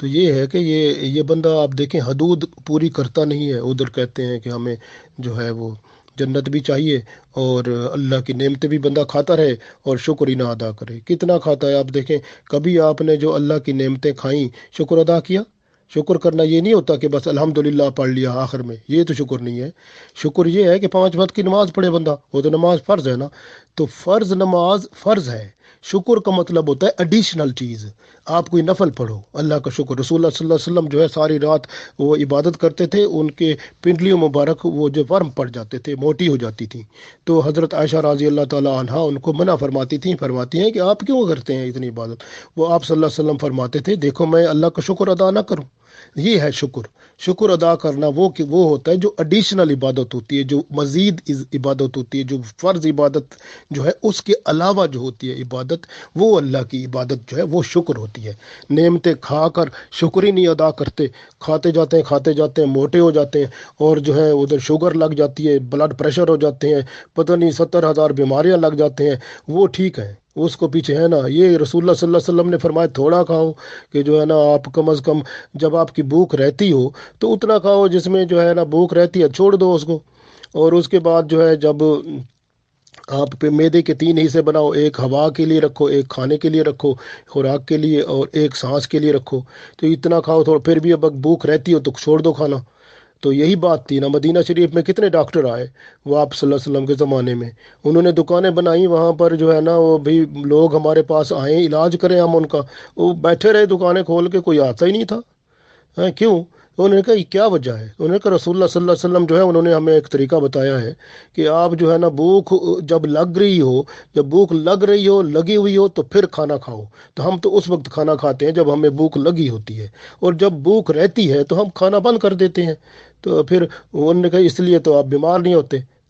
تو یہ ہے کہ یہ بندہ آپ دیکھیں حدود پوری کرتا نہیں ہے، ادھر کہتے ہیں کہ ہمیں جو ہے وہ جنت بھی چاہیے اور اللہ کی نعمتیں بھی بندہ کھاتا رہے اور شکر ہی نہ ادا کرے۔ کتنا کھاتا ہے آپ دیکھیں، کبھی آپ نے جو اللہ کی نعمتیں کھائیں شکر ادا کیا؟ شکر کرنا یہ نہیں ہوتا کہ بس الحمدللہ پڑھ لیا آخر میں، یہ تو شکر نہیں ہے۔ شکر یہ ہے کہ 5 وقت کی نماز پڑھے بندہ، وہ تو نماز فرض ہے نا۔ تو فرض نماز فرض ہے، شکر کا مطلب ہوتا ہے ایڈیشنل چیز۔ آپ کوئی نفل پڑھو، اللہ کا شکر۔ رسول اللہ صلی اللہ علیہ وسلم جو ہے ساری رات وہ عبادت کرتے تھے، ان کے پنڈلیوں مبارک وہ جو ورم پڑ جاتے تھے، موٹی ہو جاتی تھیں، تو حضرت عائشہ رضی اللہ تعالیٰ عنہا ان کو منع فرماتی ہیں کہ آپ کیوں کرتے ہیں اتنی عبادت؟ وہ آپ صلی اللہ علیہ وسلم فرماتے تھے دیکھو میں اللہ کا شکر ادا نہ کروں۔ یہ ہے شکر۔ شکر ادا کرنا وہ ہوتا ہے جو ایڈیشنل عبادت ہوتی ہے، جو مزید عبادت ہوتی ہے، جو فرض عبادت جو ہے اس کے علاوہ جو ہوتی ہے عبادت، وہ اللہ کی عبادت جو ہے وہ شکر ہوتی ہے۔ نعمتیں کھا کر شکر ہی نہیں ادا کرتے، کھاتے جاتے ہیں موٹے ہو جاتے ہیں، اور جو ہے ادھر شوگر لگ جاتی ہے، بلڈ پریشر ہو جاتے ہیں، پتہ نہیں 70,000 بیماریاں لگ جاتے ہیں، وہ ٹھیک ہے، اس کو پیچھے ہے نا۔ یہ رسول اللہ صلی اللہ علیہ وسلم نے فرمایا تھوڑا کھاؤ، کہ جو ہے نا آپ کم از کم جب آپ کی بھوک رہتی ہو تو اتنا کھاؤ جس میں جو ہے نا بھوک رہتی ہے، چھوڑ دو اس کو۔ اور اس کے بعد جو ہے جب آپ پہ میدے کے 3 حصے بناؤ، ایک ہوا کے لیے رکھو، ایک کھانے کے لیے رکھو، خوراک کے لیے، اور ایک سانس کے لیے رکھو، تو اتنا کھاؤ تھوڑا، پھر بھی اب بھوک رہتی ہو تو چھوڑ دو کھانا۔ تو یہی بات تھی نا، مدینہ شریف میں کتنے ڈاکٹر آئے وہ آپ صلی اللہ علیہ وسلم کے زمانے میں، انہوں نے دکانیں بنائیں وہاں پر جو ہے نا، وہ بھی لوگ ہمارے پاس آئیں علاج کریں ہم ان کا، وہ بیٹھے رہے دکانیں کھول کے، کوئی آتا ہی نہیں تھا۔ کیوں؟ انہوں نے کہا یہ کیا وجہ ہے؟ انہوں نے کہا رسول اللہ صلی اللہ علیہ وسلم جو ہے انہوں نے ہمیں ایک طریقہ بتایا ہے کہ آپ جو ہے نا بھوک جب لگ رہی ہو، جب بھوک لگی ہوئی ہو تو پھر کھانا کھاؤ۔ تو ہم تو اس وقت کھانا کھاتے ہیں جب ہمیں بھوک لگی ہوتی ہے، اور جب بھوک رہتی ہے تو ہم کھانا بند کر دیتے ہیں۔ تو پھر انہوں نے کہا اس لیے تو آپ بیمار نہیں ہوتے۔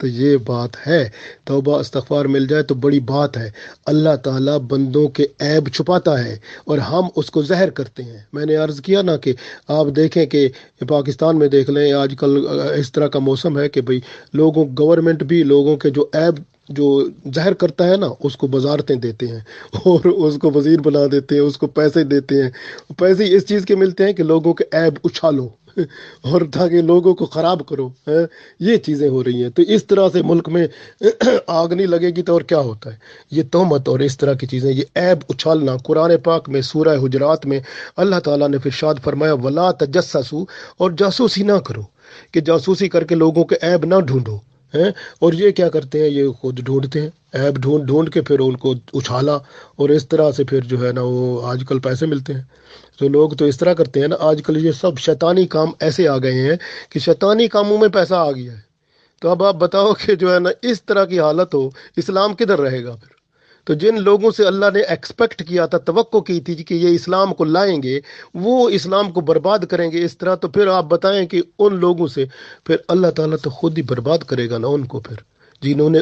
تو یہ بات ہے، توبہ استغفار مل جائے تو بڑی بات ہے۔ اللہ تعالیٰ بندوں کے عیب چھپاتا ہے اور ہم اس کو ظاہر کرتے ہیں۔ میں نے عرض کیا نا کہ آپ دیکھیں کہ پاکستان میں دیکھ لیں، آج کل اس طرح کا موسم ہے کہ بھئی گورنمنٹ بھی لوگوں کے جو عیب جو ظاہر کرتا ہے نا اس کو وزارتیں دیتے ہیں اور اس کو وزیر بنا دیتے ہیں، اس کو پیسے دیتے ہیں۔ پیسے اس چیز کے ملتے ہیں کہ لوگوں کے عیب اچھالو اور تاکہ لوگوں کو خراب کرو ہے۔ یہ چیزیں ہو رہی ہیں، تو اس طرح سے ملک میں آگ نہیں لگے گی تو اور کیا ہوتا ہے؟ یہ تہمت اور اس طرح کی چیزیں، یہ عیب اچھالنا۔ قرآن پاک میں سورہ حجرات میں اللہ تعالیٰ نے ارشاد فرمایا ولا تجسسوا، اور جاسوسی نہ کرو، کہ جاسوسی کر کے لوگوں کے عیب نہ ڈھونڈو ہیں۔ اور یہ کیا کرتے ہیں؟ یہ خود ڈھونڈتے ہیں، عیب ڈھونڈ ڈھونڈ کے پھر ان کو اچھالا، اور اس طرح سے پھر جو ہے نا وہ آج کل پیسے ملتے ہیں۔ تو لوگ تو اس طرح کرتے ہیں نا، آج کل یہ سب شیطانی کام ایسے آ گئے ہیں کہ شیطانی کاموں میں پیسہ آ گیا ہے۔ تو اب آپ بتاؤ کہ جو ہے نا اس طرح کی حالت ہو، اسلام کدھر رہے گا پھر؟ تو جن لوگوں سے اللہ نے ایکسپیکٹ کیا تھا، توقع کی تھی کہ یہ اسلام کو لائیں گے، وہ اسلام کو برباد کریں گے اس طرح، تو پھر آپ بتائیں کہ ان لوگوں سے پھر اللہ تعالیٰ تو خود ہی برباد کرے گا نا ان کو، پھر جنہوں نے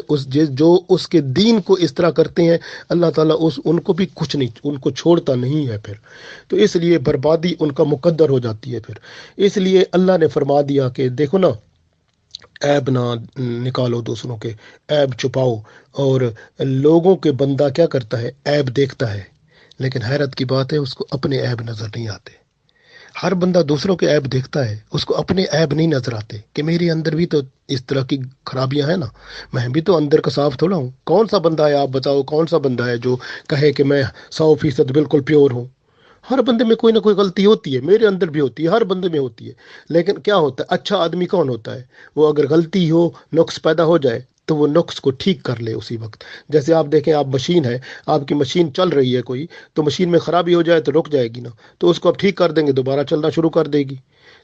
جو اس کے دین کو اس طرح کرتے ہیں، اللہ تعالیٰ ان کو بھی کچھ نہیں، ان کو چھوڑتا نہیں ہے پھر۔ تو اس لیے بربادی ان کا مقدر ہو جاتی ہے پھر۔ اس لیے اللہ نے فرما دیا کہ دیکھو نا، عیب نہ نکالو دوسروں کے، عیب چھپاؤ۔ اور لوگوں کے بندہ کیا کرتا ہے؟ عیب دیکھتا ہے، لیکن حیرت کی بات ہے اس کو اپنے عیب نظر نہیں آتے۔ ہر بندہ دوسروں کے عیب دیکھتا ہے، اس کو اپنے عیب نہیں نظر آتے کہ میرے اندر بھی تو اس طرح کی خرابیاں ہیں نا، میں بھی تو اندر کا صاف تھوڑا ہوں۔ کون سا بندہ ہے، آپ بتاؤ کون سا بندہ ہے جو کہے کہ میں 100% بالکل پیور ہوں؟ ہر بندے میں کوئی نہ کوئی غلطی ہوتی ہے، میرے اندر بھی ہوتی ہے، ہر بندے میں ہوتی ہے۔ لیکن کیا ہوتا ہے؟ اچھا آدمی کون ہوتا ہے؟ وہ اگر غلطی ہو، نقص پیدا ہو جائے تو وہ نقص کو ٹھیک کر لے اسی وقت۔ جیسے آپ دیکھیں، آپ مشین ہے، آپ کی مشین چل رہی ہے کوئی، تو مشین میں خرابی ہو جائے تو رک جائے گی نا، تو اس کو آپ ٹھیک کر دیں گے، دوبارہ چلنا شروع کر دے گی۔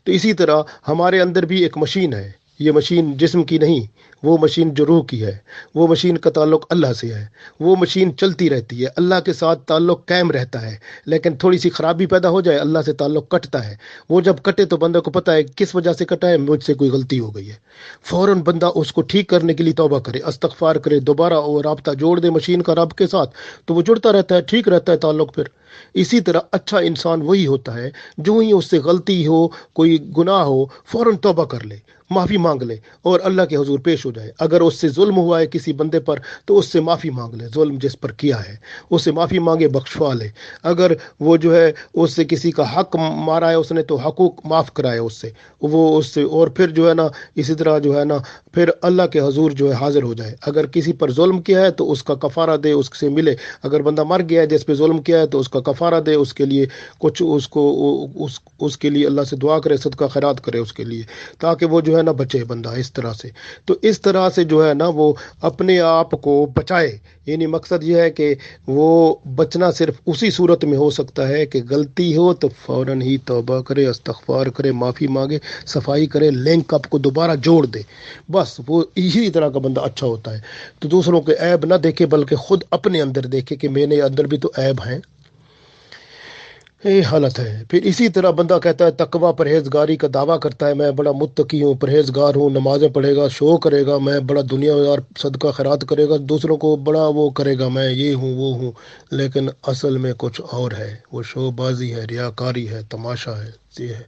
تو اسی طرح ہمارے اندر بھی ایک مشین ہے، یہ مشین جسم کی نہیں، وہ مشین جو روح کی ہے، وہ مشین کا تعلق اللہ سے ہے، وہ مشین چلتی رہتی ہے، اللہ کے ساتھ تعلق قائم رہتا ہے۔ لیکن تھوڑی سی خرابی پیدا ہو جائے، اللہ سے تعلق کٹتا ہے۔ وہ جب کٹے تو بندے کو پتہ ہے کس وجہ سے کٹا ہے، مجھ سے کوئی غلطی ہو گئی ہے، فوراً بندہ اس کو ٹھیک کرنے کے لیے توبہ کرے، استغفار کرے، دوبارہ وہ رابطہ جوڑ دے مشین کا رب کے ساتھ، تو وہ جڑتا رہتا ہے، ٹھیک رہتا ہے تعلق پھر۔ اسی طرح اچھا انسان وہی ہوتا ہے جو ہی اس سے غلطی ہو، کوئی گناہ ہو، فوراً توبہ کر لے، معافی مانگ لے اور اللہ کے حضور پیش ہو جائے۔ اگر اس سے ظلم ہوا ہے کسی بندے پر تو اس سے معافی مانگ لے، ظلم جس پر کیا ہے اس سے معافی مانگے، بخشوا لے۔ اگر وہ جو ہے اس سے کسی کا حق مارا ہے اس نے، تو حقوق معاف کرائے اس سے، وہ اس سے، اور پھر جو ہے نا اسی طرح جو ہے نا پھر اللہ کے حضور جو ہے حاضر ہو جائے۔ اگر کسی پر ظلم کیا ہے تو اس کا کفارہ دے، اس سے ملے۔ اگر بندہ مر گیا ہے جس پہ ظلم کیا ہے تو اس کا کفارہ دے، اس کے لیے کچھ اس کے لیے اللہ سے دعا کرے، صدقہ خیرات کرے اس کے لیے، تاکہ وہ جو ہے نا بچے بندہ اس طرح سے۔ تو اس طرح سے جو ہے نا وہ اپنے آپ کو بچائے، یعنی مقصد یہ ہے کہ وہ بچنا صرف اسی صورت میں ہو سکتا ہے کہ غلطی ہو تو فوراً ہی توبہ کرے، استغفار کرے، معافی مانگے، صفائی کرے، لنک اپ کو دوبارہ جوڑ دے، بس وہ اسی طرح کا بندہ اچھا ہوتا ہے۔ تو دوسروں کے عیب نہ دیکھے بلکہ خود اپنے اندر دیکھے کہ میرے اندر بھی تو عیب ہیں۔ یہ حالت ہے۔ پھر اسی طرح بندہ کہتا ہے تقوی پرہیزگاری کا دعویٰ کرتا ہے، میں بڑا متقی ہوں، پرہیزگار ہوں، نمازیں پڑھے گا، شو کرے گا، میں بڑا دنیا دار، صدقہ خیرات کرے گا، دوسروں کو بڑا وہ کرے گا، میں یہ ہوں وہ ہوں، لیکن اصل میں کچھ اور ہے، وہ شو بازی ہے، ریاکاری ہے، تماشا ہے، یہ ہے۔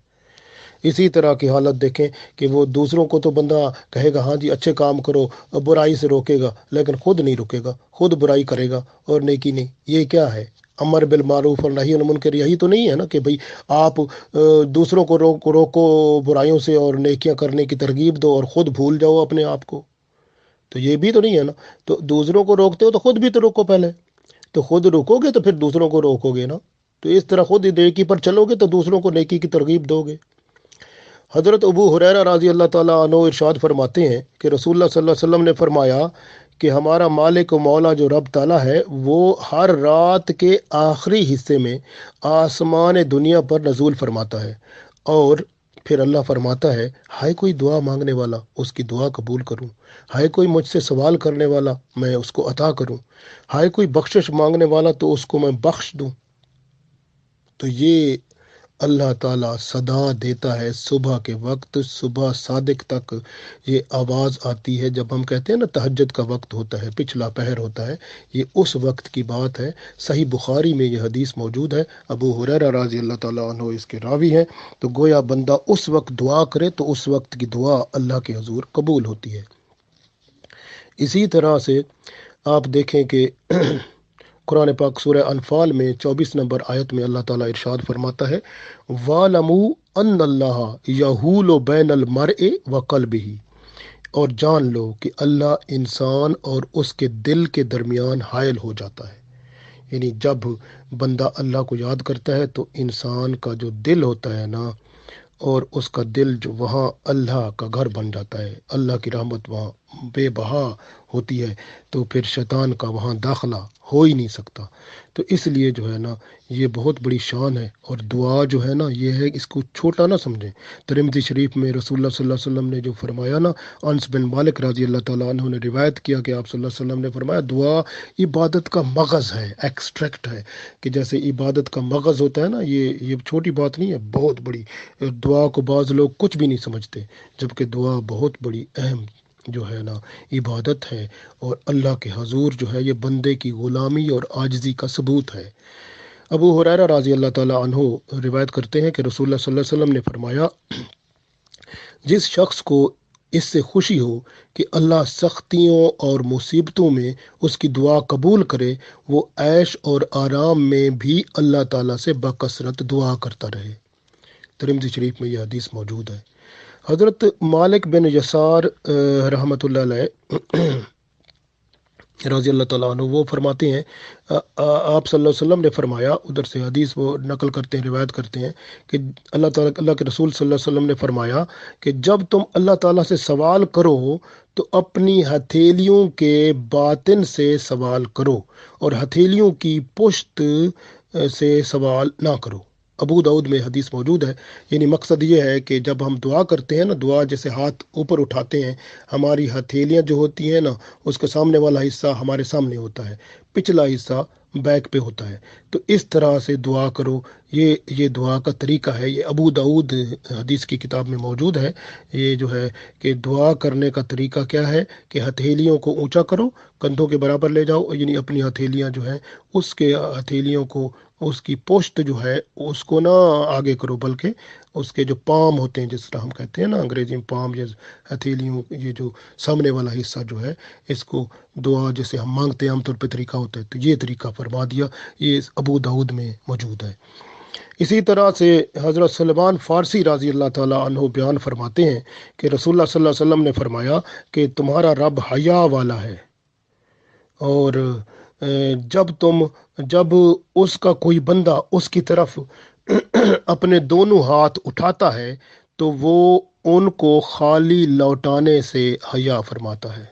اسی طرح کی حالت دیکھیں کہ وہ دوسروں کو تو بندہ کہے گا ہاں جی اچھے کام کرو، برائی سے روکے گا، لیکن خود نہیں رکے گا، خود برائی کرے گا اور نیکی نہیں۔ یہ کیا ہے؟ امر بالمعروف اور نہی عن المنکر، یہی تو نہیں ہے نا کہ بھئی آپ دوسروں کو روکو برائیوں سے اور نیکیاں کرنے کی ترغیب دو اور خود بھول جاؤ اپنے آپ کو، تو یہ بھی تو نہیں ہے نا۔ تو دوسروں کو روکتے ہو تو خود بھی تو روکو پہلے، تو خود روکو گے تو پھر دوسروں کو روکو گے نا۔ تو اس طرح خود نیکی پر چلو گے تو دوسروں کو نیکی کی ترغیب دو گے۔ حضرت ابو ہریرہ رضی اللہ تعالیٰ عنہ ارشاد فرماتے ہیں کہ رسول اللہ صلی اللہ علیہ وسلم نے فرمایا کہ ہمارا مالک و مولا جو رب تعالیٰ ہے، وہ ہر رات کے آخری حصے میں آسمان دنیا پر نزول فرماتا ہے، اور پھر اللہ فرماتا ہے ہائے کوئی دعا مانگنے والا، اس کی دعا قبول کروں، ہائے کوئی مجھ سے سوال کرنے والا، میں اس کو عطا کروں، ہائے کوئی بخشش مانگنے والا تو اس کو میں بخش دوں۔ تو یہ اللہ تعالیٰ صدا دیتا ہے صبح کے وقت، صبح صادق تک یہ آواز آتی ہے. جب ہم کہتے ہیں نا تہجد کا وقت ہوتا ہے، پچھلا پہر ہوتا ہے، یہ اس وقت کی بات ہے. صحیح بخاری میں یہ حدیث موجود ہے، ابو ہریرہ رضی اللہ تعالیٰ عنہ اس کے راوی ہیں. تو گویا بندہ اس وقت دعا کرے تو اس وقت کی دعا اللہ کے حضور قبول ہوتی ہے. اسی طرح سے آپ دیکھیں کہ قرآن پاک سورہ انفال میں 24 نمبر آیت میں اللہ تعالیٰ ارشاد فرماتا ہے وَاعْلَمُوا أَنَّ اللَّهَ يَحُولُ بَيْنَ الْمَرْءِ وَقَلْبِهِ، اور جان لو کہ اللہ انسان اور اس کے دل کے درمیان حائل ہو جاتا ہے. یعنی جب بندہ اللہ کو یاد کرتا ہے تو انسان کا جو دل ہوتا ہے نا، اور اس کا دل جو وہاں اللہ کا گھر بن جاتا ہے، اللہ کی رحمت وہاں بے بہا ہوتی ہے، تو پھر شیطان کا وہاں داخلہ ہو ہی نہیں سکتا. تو اس لیے جو ہے نا یہ بہت بڑی شان ہے. اور دعا جو ہے نا یہ ہے، اس کو چھوٹا نہ سمجھیں. ترمذی شریف میں رسول اللہ صلی اللہ علیہ وسلم نے جو فرمایا نا، انس بن مالک رضی اللہ تعالیٰ عنہ نے روایت کیا کہ آپ صلی اللہ علیہ وسلم نے فرمایا دعا عبادت کا مغز ہے، ایکسٹریکٹ ہے. کہ جیسے عبادت کا مغز ہوتا ہے نا، یہ چھوٹی بات نہیں ہے، بہت بڑی. دعا کو بعض لوگ کچھ بھی نہیں سمجھتے، جبکہ دعا بہت بڑی اہم جو ہے نا عبادت ہے. اور اللہ کے حضور جو ہے یہ بندے کی غلامی اور عاجزی کا ثبوت ہے. ابو ہریرہ رضی اللہ تعالیٰ عنہ روایت کرتے ہیں کہ رسول اللہ صلی اللہ علیہ وسلم نے فرمایا جس شخص کو اس سے خوشی ہو کہ اللہ سختیوں اور مصیبتوں میں اس کی دعا قبول کرے، وہ عیش اور آرام میں بھی اللہ تعالیٰ سے بکثرت دعا کرتا رہے. ترمذی شریف میں یہ حدیث موجود ہے. حضرت مالک بن یسار رحمۃ اللہ علیہ رضی اللہ تعالیٰ عنہ وہ فرماتے ہیں آپ صلی اللہ علیہ وسلم نے فرمایا، ادھر سے حدیث وہ نقل کرتے ہیں، روایت کرتے ہیں کہ اللہ تعالیٰ اللہ کے رسول صلی اللہ علیہ وسلم نے فرمایا کہ جب تم اللہ تعالیٰ سے سوال کرو تو اپنی ہتھیلیوں کے باطن سے سوال کرو اور ہتھیلیوں کی پشت سے سوال نہ کرو. ابو داؤد میں حدیث موجود ہے. یعنی مقصد یہ ہے کہ جب ہم دعا کرتے ہیں نا، دعا جیسے ہاتھ اوپر اٹھاتے ہیں، ہماری ہتھیلیاں جو ہوتی ہیں نا اس کے سامنے والا حصہ ہمارے سامنے ہوتا ہے، پچھلا حصہ بیک پہ ہوتا ہے. تو اس طرح سے دعا کرو. یہ دعا کا طریقہ ہے. یہ ابو داؤد حدیث کی کتاب میں موجود ہے. یہ جو ہے کہ دعا کرنے کا طریقہ کیا ہے کہ ہتھیلیوں کو اونچا کرو، کندھوں کے برابر لے جاؤ. یعنی اپنی ہتھیلیاں جو ہیں اس کے ہتھیلیوں کو، اس کی پوشت جو ہے اس کو نہ آگے کرو، بلکہ اس کے جو پام ہوتے ہیں، جس طرح ہم کہتے ہیں نا انگریزی میں پام، یا ہتھیلیوں، یہ جو سامنے والا حصہ جو ہے اس کو دعا جیسے ہم مانگتے ہیں عام طور پہ طریقہ ہوتا ہے، تو یہ طریقہ فرما دیا. یہ ابو داؤد میں موجود ہے. اسی طرح سے حضرت سلمان فارسی رضی اللہ تعالیٰ عنہ بیان فرماتے ہیں کہ رسول اللہ صلی اللہ علیہ وسلم نے فرمایا کہ تمہارا رب حیا والا ہے، اور جب اس کا کوئی بندہ اس کی طرف اپنے دونوں ہاتھ اٹھاتا ہے تو وہ ان کو خالی لوٹانے سے حیا فرماتا ہے.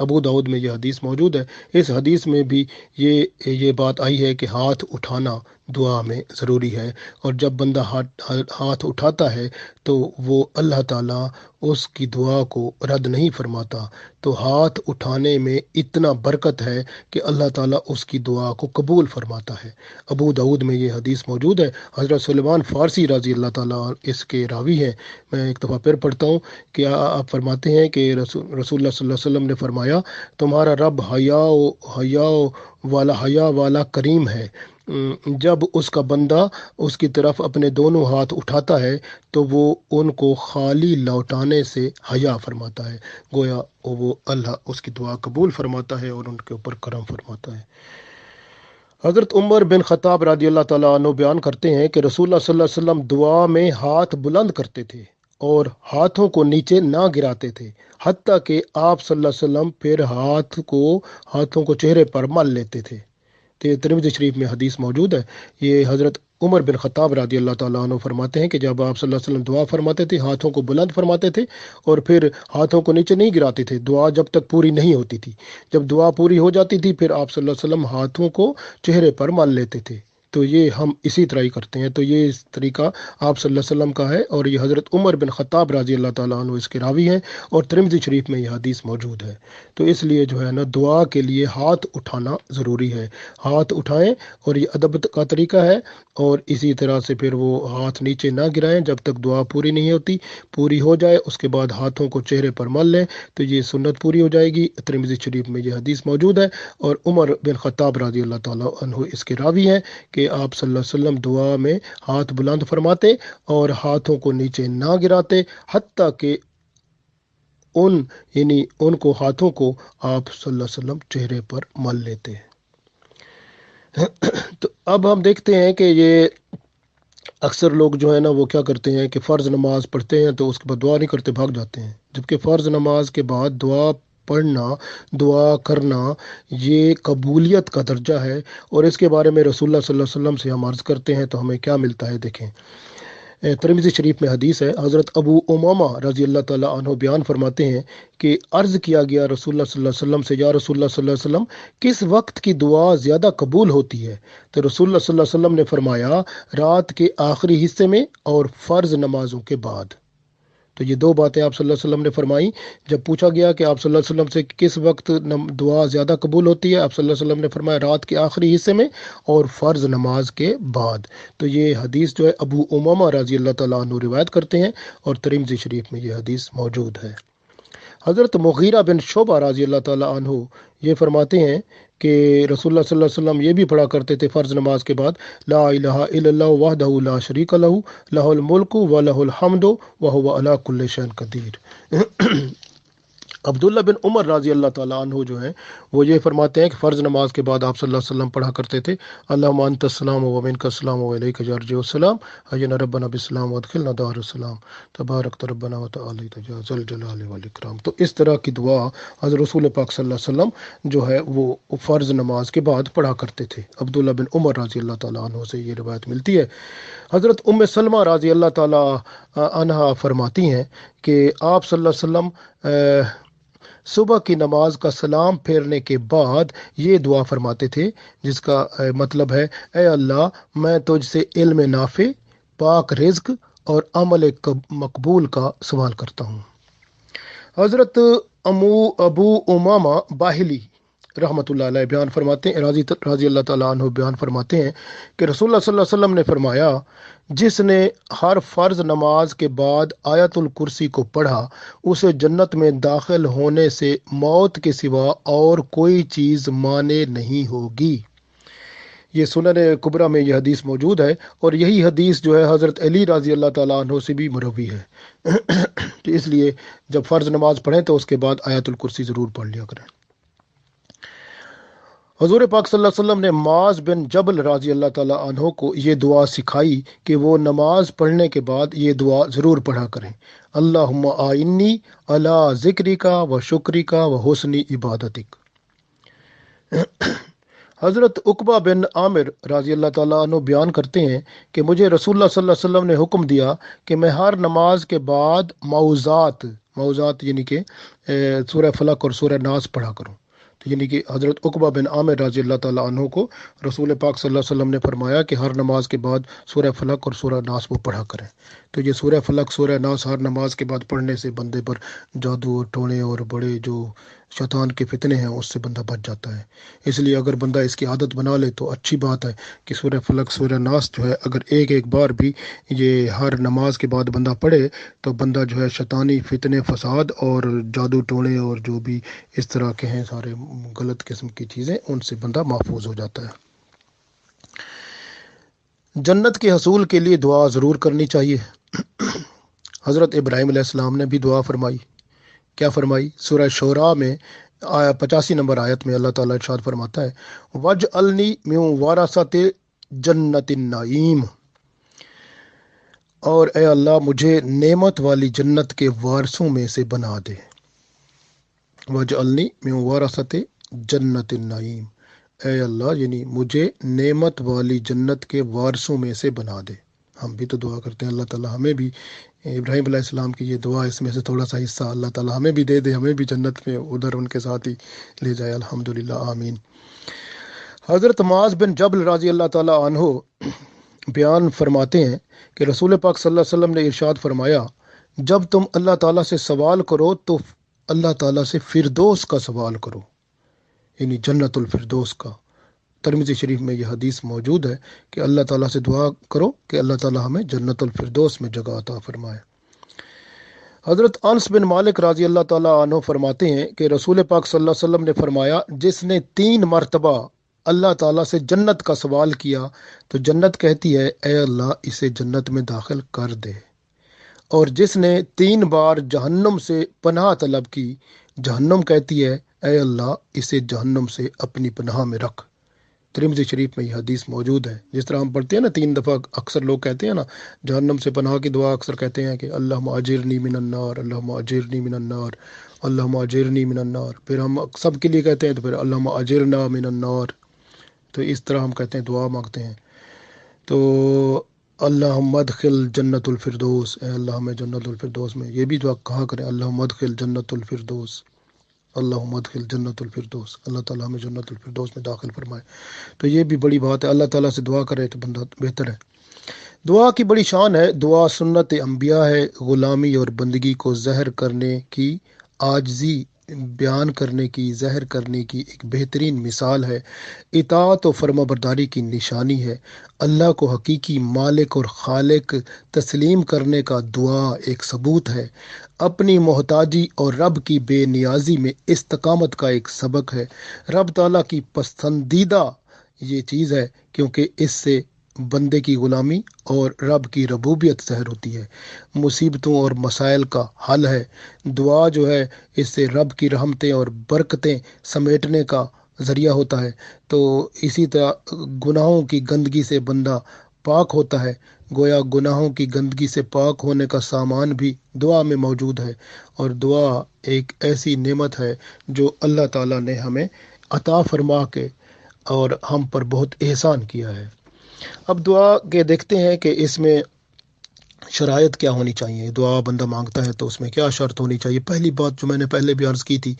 ابو داؤد میں یہ حدیث موجود ہے. اس حدیث میں بھی یہ بات آئی ہے کہ ہاتھ اٹھانا دعا میں ضروری ہے، اور جب بندہ ہاتھ اٹھاتا ہے تو وہ اللہ تعالیٰ اس کی دعا کو رد نہیں فرماتا. تو ہاتھ اٹھانے میں اتنا برکت ہے کہ اللہ تعالیٰ اس کی دعا کو قبول فرماتا ہے. ابو داؤد میں یہ حدیث موجود ہے. حضرت سلمان فارسی رضی اللہ تعالیٰ اس کے راوی ہیں. میں ایک دفعہ پھر پڑھتا ہوں کہ آپ فرماتے ہیں کہ رسول اللہ صلی اللہ علیہ وسلم نے فرمایا تمہارا رب حیا والا کریم ہے. جب اس کا بندہ اس کی طرف اپنے دونوں ہاتھ اٹھاتا ہے تو وہ ان کو خالی لوٹانے سے حیا فرماتا ہے. گویا وہ اللہ اس کی دعا قبول فرماتا ہے اور ان کے اوپر کرم فرماتا ہے. حضرت عمر بن خطاب رضی اللہ تعالیٰ عنہ بیان کرتے ہیں کہ رسول اللہ صلی اللہ علیہ وسلم دعا میں ہاتھ بلند کرتے تھے اور ہاتھوں کو نیچے نہ گراتے تھے، حتیٰ کہ آپ صلی اللہ علیہ وسلم پھر ہاتھوں کو چہرے پر مل لیتے تھے. ترمذی شریف میں حدیث موجود ہے. یہ حضرت عمر بن خطاب رضی اللہ تعالیٰ عنہ فرماتے ہیں کہ جب آپ صلی اللہ علیہ وسلم دعا فرماتے تھے ہاتھوں کو بلند فرماتے تھے اور پھر ہاتھوں کو نیچے نہیں گراتے تھے دعا جب تک پوری نہیں ہوتی تھی. جب دعا پوری ہو جاتی تھی پھر آپ صلی اللہ علیہ وسلم ہاتھوں کو چہرے پر مل لیتے تھے تو یہ ہم اسی طرح ہی کرتے ہیں۔ تو یہ اس طریقہ آپ صلی اللہ علیہ وسلم کا ہے، اور یہ حضرت عمر بن خطاب رضی اللہ تعالیٰ عنہ اس کے راوی ہیں، اور ترمذی شریف میں یہ حدیث موجود ہے۔ تو اس لیے جو ہے نا دعا کے لیے ہاتھ اٹھانا ضروری ہے، ہاتھ اٹھائیں، اور یہ ادب کا طریقہ ہے، اور اسی طرح سے پھر وہ ہاتھ نیچے نہ گرائیں جب تک دعا پوری نہیں ہوتی، پوری ہو جائے اس کے بعد ہاتھوں کو چہرے پر مل لیں تو یہ سنت پوری ہو جائے گی۔ ترمذی شریف میں یہ حدیث موجود ہے، اور عمر بن خطاب رضی اللہ تعالیٰ عنہ اس کے راوی ہیں کہ آپ صلی اللہ علیہ وسلم دعا میں ہاتھ بلند فرماتے اور ہاتھوں کو نیچے نہ گراتے، حتیٰ کہ ان کو ہاتھوں کو آپ صلی اللہ علیہ وسلم چہرے پر مل لیتے ہیں۔ تو اب ہم دیکھتے ہیں کہ یہ اکثر لوگ جو ہے نا وہ کیا کرتے ہیں کہ فرض نماز پڑھتے ہیں تو اس کے بعد دعا نہیں کرتے، بھاگ جاتے ہیں، جبکہ فرض نماز کے بعد دعا پڑھنا، دعا کرنا یہ قبولیت کا درجہ ہے، اور اس کے بارے میں رسول اللہ صلی اللہ علیہ وسلم سے ہم عرض کرتے ہیں تو ہمیں کیا ملتا ہے، دیکھیں۔ ترمذی شریف میں حدیث ہے، حضرت ابو امامہ رضی اللہ تعالیٰ عنہ بیان فرماتے ہیں کہ عرض کیا گیا رسول اللہ صلی اللہ علیہ وسلم سے، یا رسول اللہ صلی اللہ علیہ وسلم کس وقت کی دعا زیادہ قبول ہوتی ہے؟ تو رسول اللہ صلی اللہ علیہ وسلم نے فرمایا رات کے آخری حصے میں اور فرض نمازوں کے بعد۔ تو یہ دو باتیں آپ صلی اللہ علیہ وسلم نے فرمائی۔ جب پوچھا گیا کہ آپ صلی اللہ علیہ وسلم سے کس وقت دعا زیادہ قبول ہوتی ہے، آپ صلی اللہ علیہ وسلم نے فرمایا رات کے آخری حصے میں اور فرض نماز کے بعد۔ تو یہ حدیث جو ہے ابو امامہ رضی اللہ تعالیٰ عنہ روایت کرتے ہیں، اور ترمذی شریف میں یہ حدیث موجود ہے۔ حضرت مغیرہ بن شعبہ رضی اللہ تعالیٰ عنہ یہ فرماتے ہیں کہ رسول اللہ صلی اللہ علیہ وسلم یہ بھی پڑھا کرتے تھے فرض نماز کے بعد، لا الہ الا اللہ وحدہ لا شریک لہ لہ الملک و لہ الحمد وہو علی کل شیء قدیر۔ عبداللہ بن عمر رضی اللہ تعالیٰ عنہ جو ہیں وہ یہ فرماتے ہیں کہ فرض نماز کے بعد آپ صلی اللہ علیہ وسلم پڑھا کرتے تھے، اللہم انت السلام و منک السلام و الیک یرجع السلام حینا ربنا بالسلام وادخلنا دار السلام تبارک ربنا وتعالی یا ذا الجلال والاکرام۔ تو اس طرح کی دعا حضرت رسول پاک صلی اللہ علیہ وسلم جو ہے وہ فرض نماز کے بعد پڑھا کرتے تھے۔ عبداللہ بن عمر رضی اللہ تعالیٰ عنہ سے یہ روایت ملتی ہے۔ حضرت ام سلمہ رضی اللہ تعالیٰ عنہا فرماتی ہیں کہ آپ صلی اللہ علیہ وسلم صبح کی نماز کا سلام پھیرنے کے بعد یہ دعا فرماتے تھے، جس کا مطلب ہے اے اللہ میں تجھ سے علم نافع، پاک رزق اور عمل مقبول کا سوال کرتا ہوں۔ حضرت ابو امامہ باہلی رحمۃ اللہ علیہ بیان فرماتے ہیں، رضی اللہ تعالیٰ عنہ بیان فرماتے ہیں کہ رسول اللہ صلی اللہ علیہ وسلم نے فرمایا جس نے ہر فرض نماز کے بعد آیت الکرسی کو پڑھا اسے جنت میں داخل ہونے سے موت کے سوا اور کوئی چیز مانے نہیں ہوگی۔ یہ سنن کبریٰ میں یہ حدیث موجود ہے، اور یہی حدیث جو ہے حضرت علی رضی اللہ تعالیٰ عنہ سے بھی مروی ہے۔ تو اس لیے جب فرض نماز پڑھیں تو اس کے بعد آیت الکرسی ضرور پڑھ لیا کریں۔ حضور پاک صلی اللہ علیہ وسلم نے معاذ بن جبل رضی اللہ تعالیٰ عنہ کو یہ دعا سکھائی کہ وہ نماز پڑھنے کے بعد یہ دعا ضرور پڑھا کریں، اللہم آئنی علی ذکرک و شکرک و حسن عبادتک۔ حضرت عقبہ بن عامر رضی اللہ تعالیٰ عنہ بیان کرتے ہیں کہ مجھے رسول اللہ صلی اللہ علیہ وسلم نے حکم دیا کہ میں ہر نماز کے بعد معوذات یعنی کہ سورہ فلق اور سورہ ناس پڑھا کروں۔ تو یعنی کہ حضرت عقبہ بن عامر رضی اللہ تعالیٰ عنہ کو رسول پاک صلی اللہ علیہ وسلم نے فرمایا کہ ہر نماز کے بعد سورہ فلق اور سورہ ناس وہ پڑھا کریں۔ تو یہ سورہ فلق سورہ ناس ہر نماز کے بعد پڑھنے سے بندے پر جادو اور ٹونے اور بڑے جو شیطان کے فتنے ہیں اس سے بندہ بچ جاتا ہے۔ اس لیے اگر بندہ اس کی عادت بنا لے تو اچھی بات ہے کہ سورہ فلق سورہ ناس جو ہے اگر ایک بار بھی یہ ہر نماز کے بعد بندہ پڑھے تو بندہ جو ہے شیطانی فتنے فساد اور جادو ٹونے اور جو بھی اس طرح کے ہیں سارے غلط قسم کی چیزیں ان سے بندہ محفوظ ہو جاتا ہے۔ جنت کے حصول کے لیے دعا ضرور کرنی چاہیے۔ حضرت ابراہیم علیہ السلام نے بھی دعا فرمائی، کیا فرمائی؟ سورہ شعراء میں 85 نمبر آیت میں اللہ تعالیٰ ارشاد فرماتا ہے وَاجْعَلْنِی مِن وَرَثَۃِ جَنَّتِ النَّعِیم، اور اے اللہ مجھے نعمت والی جنت کے وارثوں میں سے بنا دے۔ وَاجْعَلْنِی مِن وَرَثَۃِ جَنَّتِ النَّعِیم، اے اللہ یعنی مجھے نعمت والی جنت کے وارثوں میں سے بنا دے۔ ہم بھی تو دعا کرتے ہیں اللہ تعالیٰ ہمیں بھی ابراہیم علیہ السلام کی یہ دعا اس میں سے تھوڑا سا حصہ اللہ تعالیٰ ہمیں بھی دے دے، ہمیں بھی جنت میں ادھر ان کے ساتھ ہی لے جائے، الحمدللہ آمین۔ حضرت معاذ بن جبل رضی اللہ تعالی عنہ بیان فرماتے ہیں کہ رسول پاک صلی اللہ علیہ وسلم نے ارشاد فرمایا، جب تم اللہ تعالیٰ سے سوال کرو تو اللہ تعالیٰ سے فردوس کا سوال کرو، یعنی جنت الفردوس کا۔ ترمذی شریف میں یہ حدیث موجود ہے کہ اللہ تعالیٰ سے دعا کرو کہ اللہ تعالیٰ ہمیں جنت الفردوس میں جگہ عطا فرمائے۔ حضرت انس بن مالک رضی اللہ تعالیٰ عنہ فرماتے ہیں کہ رسول پاک صلی اللہ علیہ وسلم نے فرمایا، جس نے 3 مرتبہ اللہ تعالیٰ سے جنت کا سوال کیا تو جنت کہتی ہے اے اللہ اسے جنت میں داخل کر دے، اور جس نے 3 بار جہنم سے پناہ طلب کی، جہنم کہتی ہے اے اللہ اسے جہنم سے اپنی پناہ میں رکھ۔ ترمذی شریف میں یہ حدیث موجود ہے۔ جس طرح ہم پڑھتے ہیں نا 3 دفعہ، اکثر لوگ کہتے ہیں نا جہنم سے پناہ کی دعا، اکثر کہتے ہیں کہ اللہم اجرنی من النار، اللہم اجرنی من النار، اللہم اجرنی من النار، پھر ہم سب کے لیے کہتے ہیں تو پھر اللہم اجرنا من النار، تو اس طرح ہم کہتے ہیں، دعا مانگتے ہیں۔ تو اللہم ادخل جنت الفردوس، اے اللہ ہمیں جنت الفردوس میں، یہ بھی دعا کہا کریں، اللہم ادخل جنت الفردوس، اللہم ادخل جنت الفردوس، اللہ تعالیٰ ہمیں جنت الفردوس میں داخل فرمائے۔ تو یہ بھی بڑی بات ہے، اللہ تعالیٰ سے دعا کرے تو بندہ بہتر ہے۔ دعا کی بڑی شان ہے، دعا سنت انبیاء ہے، غلامی اور بندگی کو ظاہر کرنے کی، عاجزی بیان کرنے کی، ظاہر کرنے کی ایک بہترین مثال ہے، اطاعت و فرما برداری کی نشانی ہے، اللہ کو حقیقی مالک اور خالق تسلیم کرنے کا دعا ایک ثبوت ہے، اپنی محتاجی اور رب کی بے نیازی میں استقامت کا ایک سبق ہے، رب تعالیٰ کی پسندیدہ یہ چیز ہے کیونکہ اس سے بندے کی غلامی اور رب کی ربوبیت ظاہر ہوتی ہے، مصیبتوں اور مسائل کا حل ہے، دعا جو ہے اس سے رب کی رحمتیں اور برکتیں سمیٹنے کا ذریعہ ہوتا ہے۔ تو اسی طرح گناہوں کی گندگی سے بندہ پاک ہوتا ہے، گویا گناہوں کی گندگی سے پاک ہونے کا سامان بھی دعا میں موجود ہے، اور دعا ایک ایسی نعمت ہے جو اللہ تعالیٰ نے ہمیں عطا فرما کے اور ہم پر بہت احسان کیا ہے۔ اب دعا کے دیکھتے ہیں کہ اس میں شرائط کیا ہونی چاہیے، دعا بندہ مانگتا ہے تو اس میں کیا شرط ہونی چاہیے۔ پہلی بات جو میں نے پہلے بھی عرض کی تھی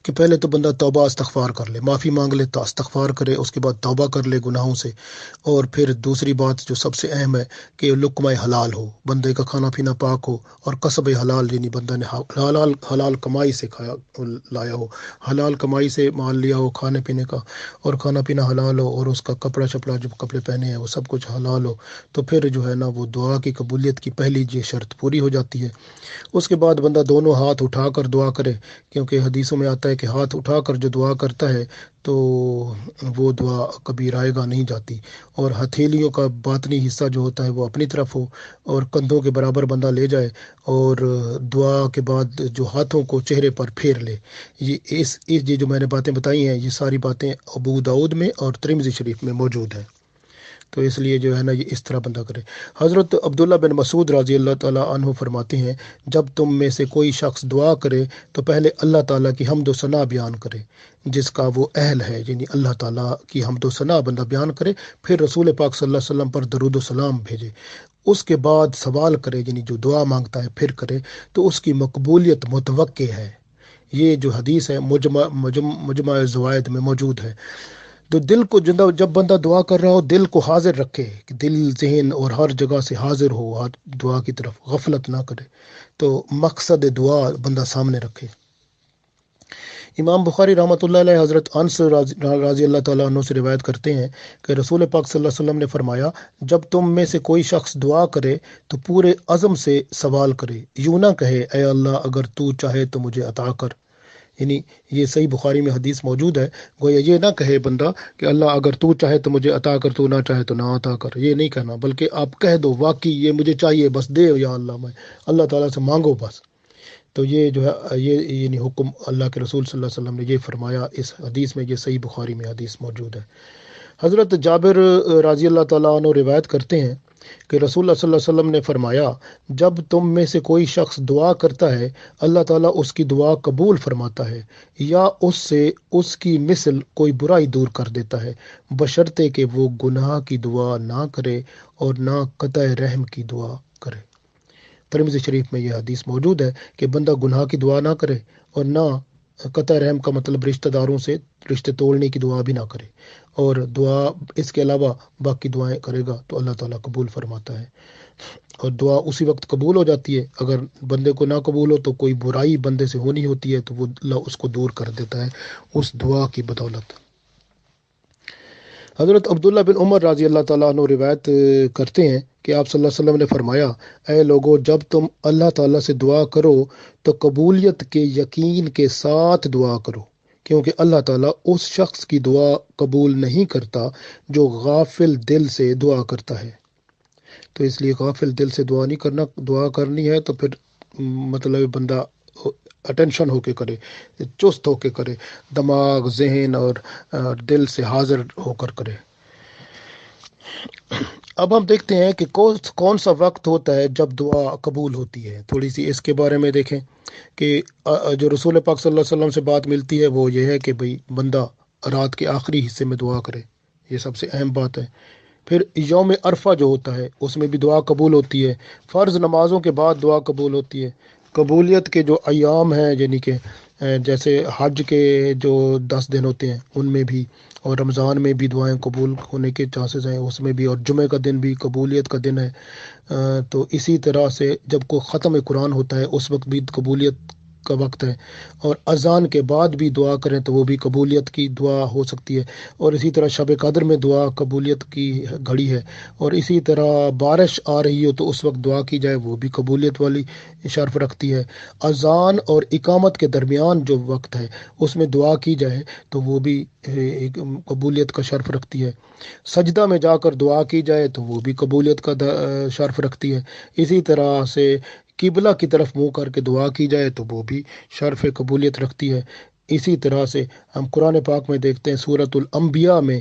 کہ پہلے تو بندہ توبہ استغفار کر لے، معافی مانگ لے، تو استغفار کرے، اس کے بعد توبہ کر لے گناہوں سے، اور پھر دوسری بات جو سب سے اہم ہے کہ لقمہ حلال ہو، بندے کا کھانا پینا پاک ہو، اور کسب حلال یعنی بندہ نے حلال کمائی سے لایا ہو، حلال کمائی سے مال لیا ہو کھانے پینے کا، اور کھانا پینا حلال ہو، اور اس کا کپڑا شپڑا جو کپڑے پہنے ہیں وہ سب کچھ حلال ہو، تو پھر جو ہے نا وہ دعا کی قبولیت کی پہلی یہ شرط پوری ہو جاتی ہے۔ اس کے بعد بندہ دونوں ہاتھ اٹھا کر دعا کرے، کیونکہ حدیثوں میں آتا ہے کہ ہاتھ اٹھا کر جو دعا کرتا ہے تو وہ دعا کبھی رائے گاہ نہیں جاتی، اور ہتھیلیوں کا باطنی حصہ جو ہوتا ہے وہ اپنی طرف ہو اور کندھوں کے برابر بندہ لے جائے، اور دعا کے بعد جو ہاتھوں کو چہرے پر پھیر لے۔ یہ جو میں نے باتیں بتائی ہیں یہ ساری باتیں ابو داؤد میں اور ترمذی شریف میں موجود ہیں، تو اس لیے جو ہے نا یہ اس طرح بندہ کرے۔ حضرت عبداللہ بن مسعود رضی اللہ تعالیٰ عنہ فرماتے ہیں، جب تم میں سے کوئی شخص دعا کرے تو پہلے اللہ تعالیٰ کی حمد و ثنا بیان کرے جس کا وہ اہل ہے، یعنی اللہ تعالیٰ کی حمد و ثنا بندہ بیان کرے، پھر رسول پاک صلی اللہ علیہ وسلم پر درود و سلام بھیجے، اس کے بعد سوال کرے، یعنی جو دعا مانگتا ہے پھر کرے تو اس کی مقبولیت متوقع ہے۔ یہ جو حدیث ہے مجمع زوائد میں موجود ہے۔ تو دل کو جب بندہ دعا کر رہا ہو دل کو حاضر رکھے، کہ دل ذہن اور ہر جگہ سے حاضر ہو، دعا کی طرف غفلت نہ کرے، تو مقصد دعا بندہ سامنے رکھے۔ امام بخاری رحمۃ اللہ علیہ حضرت انس رضی اللہ تعالیٰ عنہ سے روایت کرتے ہیں کہ رسول پاک صلی اللہ علیہ وسلم نے فرمایا، جب تم میں سے کوئی شخص دعا کرے تو پورے عزم سے سوال کرے، یوں نہ کہے اے اللہ اگر تو چاہے تو مجھے عطا کر، یعنی یہ صحیح بخاری میں حدیث موجود ہے، گویا یہ نہ کہے بندہ کہ اللہ اگر تو چاہے تو مجھے عطا کر، تو نہ چاہے تو نہ عطا کر، یہ نہیں کہنا، بلکہ آپ کہہ دو واقعی یہ مجھے چاہیے، بس دے یا اللہ، میں اللہ تعالیٰ سے مانگو بس۔ تو یہ جو ہے یہ یعنی حکم اللہ کے رسول صلی اللہ علیہ وسلم نے یہ فرمایا اس حدیث میں، یہ صحیح بخاری میں حدیث موجود ہے۔ حضرت جابر رضی اللہ تعالیٰ عنہ روایت کرتے ہیں کہ رسول اللہ صلی اللہ علیہ وسلم نے فرمایا، جب تم میں سے کوئی شخص دعا کرتا ہے اللہ تعالیٰ اس کی دعا قبول فرماتا ہے یا اس سے اس کی مثل کوئی برائی دور کر دیتا ہے، بشرطے کہ وہ گناہ کی دعا نہ کرے اور نہ قطع رحم کی دعا کرے۔ ترمذی شریف میں یہ حدیث موجود ہے کہ بندہ گناہ کی دعا نہ کرے اور نہ قطع رحم کا مطلب رشتہ داروں سے رشتے توڑنے کی دعا بھی نہ کرے، اور دعا اس کے علاوہ باقی دعائیں کرے گا تو اللہ تعالیٰ قبول فرماتا ہے، اور دعا اسی وقت قبول ہو جاتی ہے۔ اگر بندے کو نہ قبول ہو تو کوئی برائی بندے سے ہونی ہوتی ہے تو وہ اللہ اس کو دور کر دیتا ہے اس دعا کی بدولت۔ حضرت عبداللہ بن عمر رضی اللہ تعالیٰ عنہ روایت کرتے ہیں کہ آپ صلی اللہ علیہ وسلم نے فرمایا، اے لوگو، جب تم اللہ تعالیٰ سے دعا کرو تو قبولیت کے یقین کے ساتھ دعا کرو، کیونکہ اللہ تعالیٰ اس شخص کی دعا قبول نہیں کرتا جو غافل دل سے دعا کرتا ہے۔ تو اس لیے غافل دل سے دعا نہیں کرنا، دعا کرنی ہے تو پھر مطلب بندہ اٹینشن ہو کے کرے، چست ہو کے کرے، دماغ، ذہن اور دل سے حاضر ہو کر کرے۔ اب ہم دیکھتے ہیں کہ کون سا وقت ہوتا ہے جب دعا قبول ہوتی ہے۔ تھوڑی سی اس کے بارے میں دیکھیں کہ جو رسول پاک صلی اللہ علیہ وسلم سے بات ملتی ہے وہ یہ ہے کہ بھئی بندہ رات کے آخری حصے میں دعا کرے، یہ سب سے اہم بات ہے۔ پھر یوم عرفہ جو ہوتا ہے اس میں بھی دعا قبول ہوتی ہے، فرض نمازوں کے بعد دعا قبول ہوتی ہے، قبولیت کے جو ایام ہیں یعنی کہ جیسے حج کے جو 10 دن ہوتے ہیں ان میں بھی، اور رمضان میں بھی دعائیں قبول ہونے کے چانسز ہیں اس میں بھی، اور جمعہ کا دن بھی قبولیت کا دن ہے۔ تو اسی طرح سے جب کوئی ختم قرآن ہوتا ہے اس وقت بھی قبولیت کا وقت ہے، اور اذان کے بعد بھی دعا کریں تو وہ بھی قبولیت کی دعا ہو سکتی ہے، اور اسی طرح شب قدر میں دعا قبولیت کی گھڑی ہے، اور اسی طرح بارش آ رہی ہو تو اس وقت دعا کی جائے وہ بھی قبولیت والی شرف رکھتی ہے۔ اذان اور اقامت کے درمیان جو وقت ہے اس میں دعا کی جائے تو وہ بھی ایک قبولیت کا شرف رکھتی ہے۔ سجدہ میں جا کر دعا کی جائے تو وہ بھی قبولیت کا شرف رکھتی ہے۔ اسی طرح سے قبلہ کی طرف منہ کر کے دعا کی جائے تو وہ بھی شرف قبولیت رکھتی ہے۔ اسی طرح سے ہم قرآن پاک میں دیکھتے ہیں سورۃ الانبیاء میں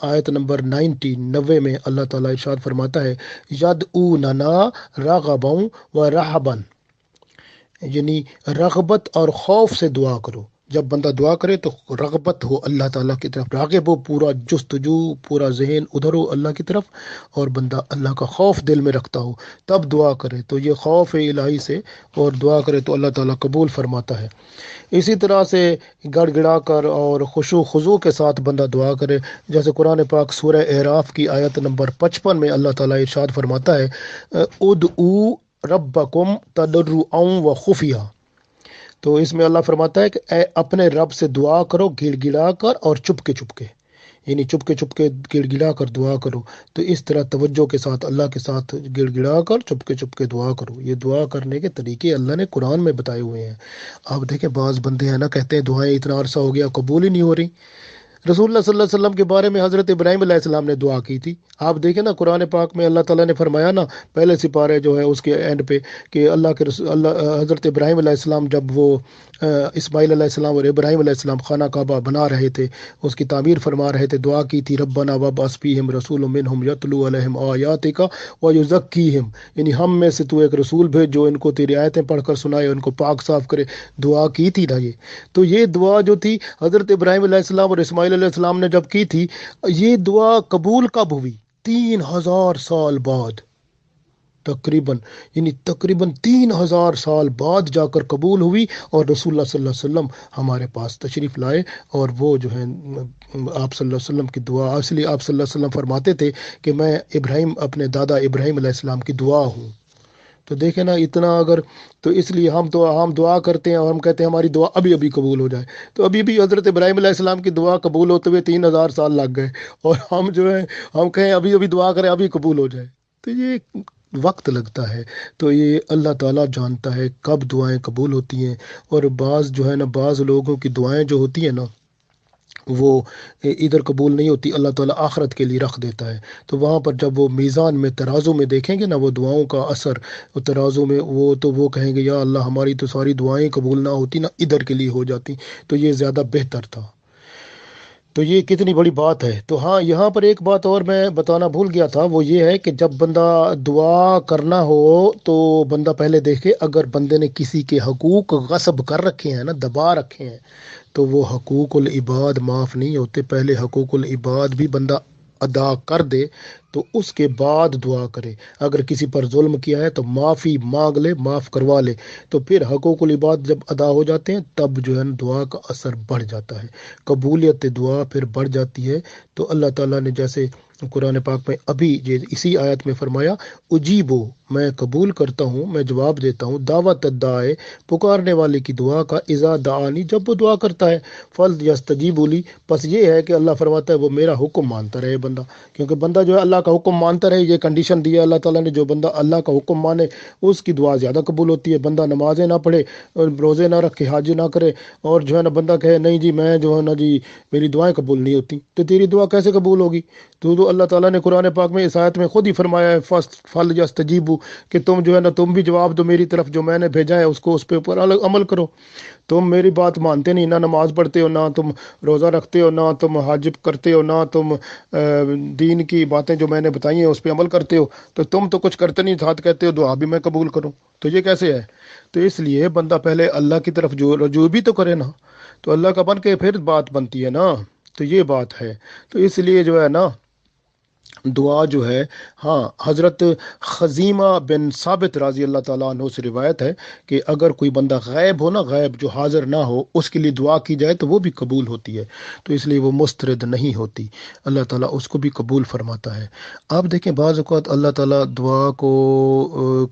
آیت نمبر 90 میں اللہ تعالیٰ ارشاد فرماتا ہے، یدعوننا رغبا و رہبا، یعنی رغبت اور خوف سے دعا کرو۔ جب بندہ دعا کرے تو رغبت ہو اللہ تعالیٰ کی طرف، راغب ہو، پورا جستجو، پورا ذہن ادھر ہو اللہ کی طرف، اور بندہ اللہ کا خوف دل میں رکھتا ہو تب دعا کرے، تو یہ خوف ہے الہی سے، اور دعا کرے تو اللہ تعالیٰ قبول فرماتا ہے۔ اسی طرح سے گڑ گڑا کر اور خشوع خضوع کے ساتھ بندہ دعا کرے، جیسے قرآن پاک سورہ اعراف کی آیت نمبر 55 میں اللہ تعالیٰ ارشاد فرماتا ہے، ادعوا ربکم تضرعا و خفیہ۔ تو اس میں اللہ فرماتا ہے کہ اے اپنے رب سے دعا کرو گڑ گڑا کر اور چپکے چپکے، یعنی چپکے چپکے گڑ گڑا کر دعا کرو۔ تو اس طرح توجہ کے ساتھ اللہ کے ساتھ گڑ گڑا کر چپکے چپکے دعا کرو۔ یہ دعا کرنے کے طریقے اللہ نے قرآن میں بتائے ہوئے ہیں۔ آپ دیکھیں بعض بندے ہیں نا کہتے ہیں دعائیں اتنا عرصہ ہو گیا قبول ہی نہیں ہو رہی۔ رسول اللہ صلی اللہ علیہ وسلم کے بارے میں حضرت ابراہیم علیہ السلام نے دعا کی تھی۔ آپ دیکھیں نا قرآن پاک میں اللہ تعالیٰ نے فرمایا نا پہلے سپارے جو ہے اس کے اینڈ پہ کہ اللہ کے حضرت ابراہیم علیہ السلام جب وہ اسماعیل علیہ السلام اور ابراہیم علیہ السلام خانہ کعبہ بنا رہے تھے، اس کی تعمیر فرما رہے تھے، دعا کی تھی ربنا وابعث فیہم رسول منہم یتلو علیہم آیاتک ویزکیہم، یعنی ہم میں سے تو ایک رسول بھیج جو ان کو تیری آیتیں پڑھ کر سنائے، ان کو پاک صاف کرے۔ دعا کی تھی نا یہ، تو یہ دعا جو تھی حضرت ابراہیم علیہ السلام اور اسماعیل علیہ السلام نے جب کی تھی، یہ دعا قبول کب ہوئی؟ 3000 سال بعد تقریباً، یعنی تقریباً 3000 سال بعد جا کر قبول ہوئی، اور رسول اللہ صلی اللہ علیہ وسلم ہمارے پاس تشریف لائے، اور وہ جو ہے آپ صلی اللہ علیہ وسلم کی دعا، اس لیے آپ صلی اللہ علیہ وسلم فرماتے تھے کہ میں ابراہیم اپنے دادا ابراہیم علیہ السلام کی دعا ہوں۔ تو دیکھیں نا اتنا اگر، تو اس لیے ہم دعا کرتے ہیں اور ہم کہتے ہیں ہماری دعا ابھی قبول ہو جائے، تو ابھی بھی حضرت ابراہیم علیہ السلام کی دعا قبول ہوتے ہوئے 3000 سال لگ گئے، اور ہم جو ہے ہم کہیں ابھی دعا کریں ابھی قبول ہو جائے، تو یہ وقت لگتا ہے۔ تو یہ اللہ تعالیٰ جانتا ہے کب دعائیں قبول ہوتی ہیں، اور بعض جو ہے نا بعض لوگوں کی دعائیں جو ہوتی ہیں نا وہ ادھر قبول نہیں ہوتی، اللہ تعالیٰ آخرت کے لیے رکھ دیتا ہے۔ تو وہاں پر جب وہ میزان میں ترازو میں دیکھیں گے نا وہ دعاؤں کا اثر ترازو میں، وہ کہیں گے یا اللہ ہماری تو ساری دعائیں قبول نہ ہوتی نا ادھر کے لیے ہو جاتی، تو یہ زیادہ بہتر تھا۔ تو یہ کتنی بڑی بات ہے۔ تو ہاں یہاں پر ایک بات اور میں بتانا بھول گیا تھا، وہ یہ ہے کہ جب بندہ دعا کرنا ہو تو بندہ پہلے دیکھے اگر بندے نے کسی کے حقوق غصب کر رکھے ہیں نا، دبا رکھے ہیں، تو وہ حقوق العباد معاف نہیں ہوتے، پہلے حقوق العباد بھی بندہ ادا کر دے تو اس کے بعد دعا کرے۔ اگر کسی پر ظلم کیا ہے تو معافی مانگ لے، معاف کروا لے، تو پھر حقوق العباد جب ادا ہو جاتے ہیں تب جو ہے نا دعا کا اثر بڑھ جاتا ہے، قبولیت دعا پھر بڑھ جاتی ہے۔ تو اللہ تعالیٰ نے جیسے قرآن پاک میں ابھی اسی آیت میں فرمایا، اجیبو، میں قبول کرتا ہوں، میں جواب دیتا ہوں، دعوت الداعی، پکارنے والے کی دعا کا، اذا دعانی، جب وہ دعا کرتا ہے، فلیستجیبوا لی، پس یہ ہے کہ اللہ فرماتا ہے وہ میرا حکم مانتا رہے بندہ، کیونکہ بندہ جو ہے اللہ کا حکم مانتا رہے، یہ کنڈیشن دی ہے اللہ تعالیٰ نے، جو بندہ اللہ کا حکم مانے اس کی دعا زیادہ قبول ہوتی ہے۔ بندہ نمازیں نہ پڑھے اور روزے نہ رکھے، حج نہ کرے، اور جو ہے نا بندہ کہے نہیں جی میں جو ہے نا جی میری دعائیں قبول نہیں ہوتی، تو تیری دعا کیسے قبول ہوگی؟ تو اللہ تعالیٰ نے قرآن پاک میں اس آیت میں خود ہی فرمایا ہے، فلیستجیبوا، کہ تم جو ہے نا تم بھی جواب دو میری طرف، جو میں نے بھیجا ہے اس پہ اوپر عمل کرو۔ تم میری بات مانتے نہیں، نہ نماز پڑھتے ہو، نہ تم روزہ رکھتے ہو، نہ تم حج کرتے ہو، نہ تم دین کی باتیں جو میں نے بتائی ہیں اس پہ عمل کرتے ہو، تو تم تو کچھ کرتے نہیں، ساتھ کہتے ہو دعا بھی میں قبول کروں، تو یہ کیسے ہے؟ تو اس لیے بندہ پہلے اللہ کی طرف جو رجوع بھی تو کرے نا، تو اللہ کا بن کے پھر بات بنتی ہے نا، تو یہ بات ہے۔ تو اس لیے جو ہے نا دعا جو ہے، ہاں، حضرت خزیمہ بن ثابت رضی اللہ تعالیٰ عنہ سے روایت ہے کہ اگر کوئی بندہ غائب ہو نا، غائب جو حاضر نہ ہو، اس کے لیے دعا کی جائے تو وہ بھی قبول ہوتی ہے، تو اس لیے وہ مسترد نہیں ہوتی، اللہ تعالیٰ اس کو بھی قبول فرماتا ہے۔ آپ دیکھیں بعض اوقات اللہ تعالیٰ دعا کو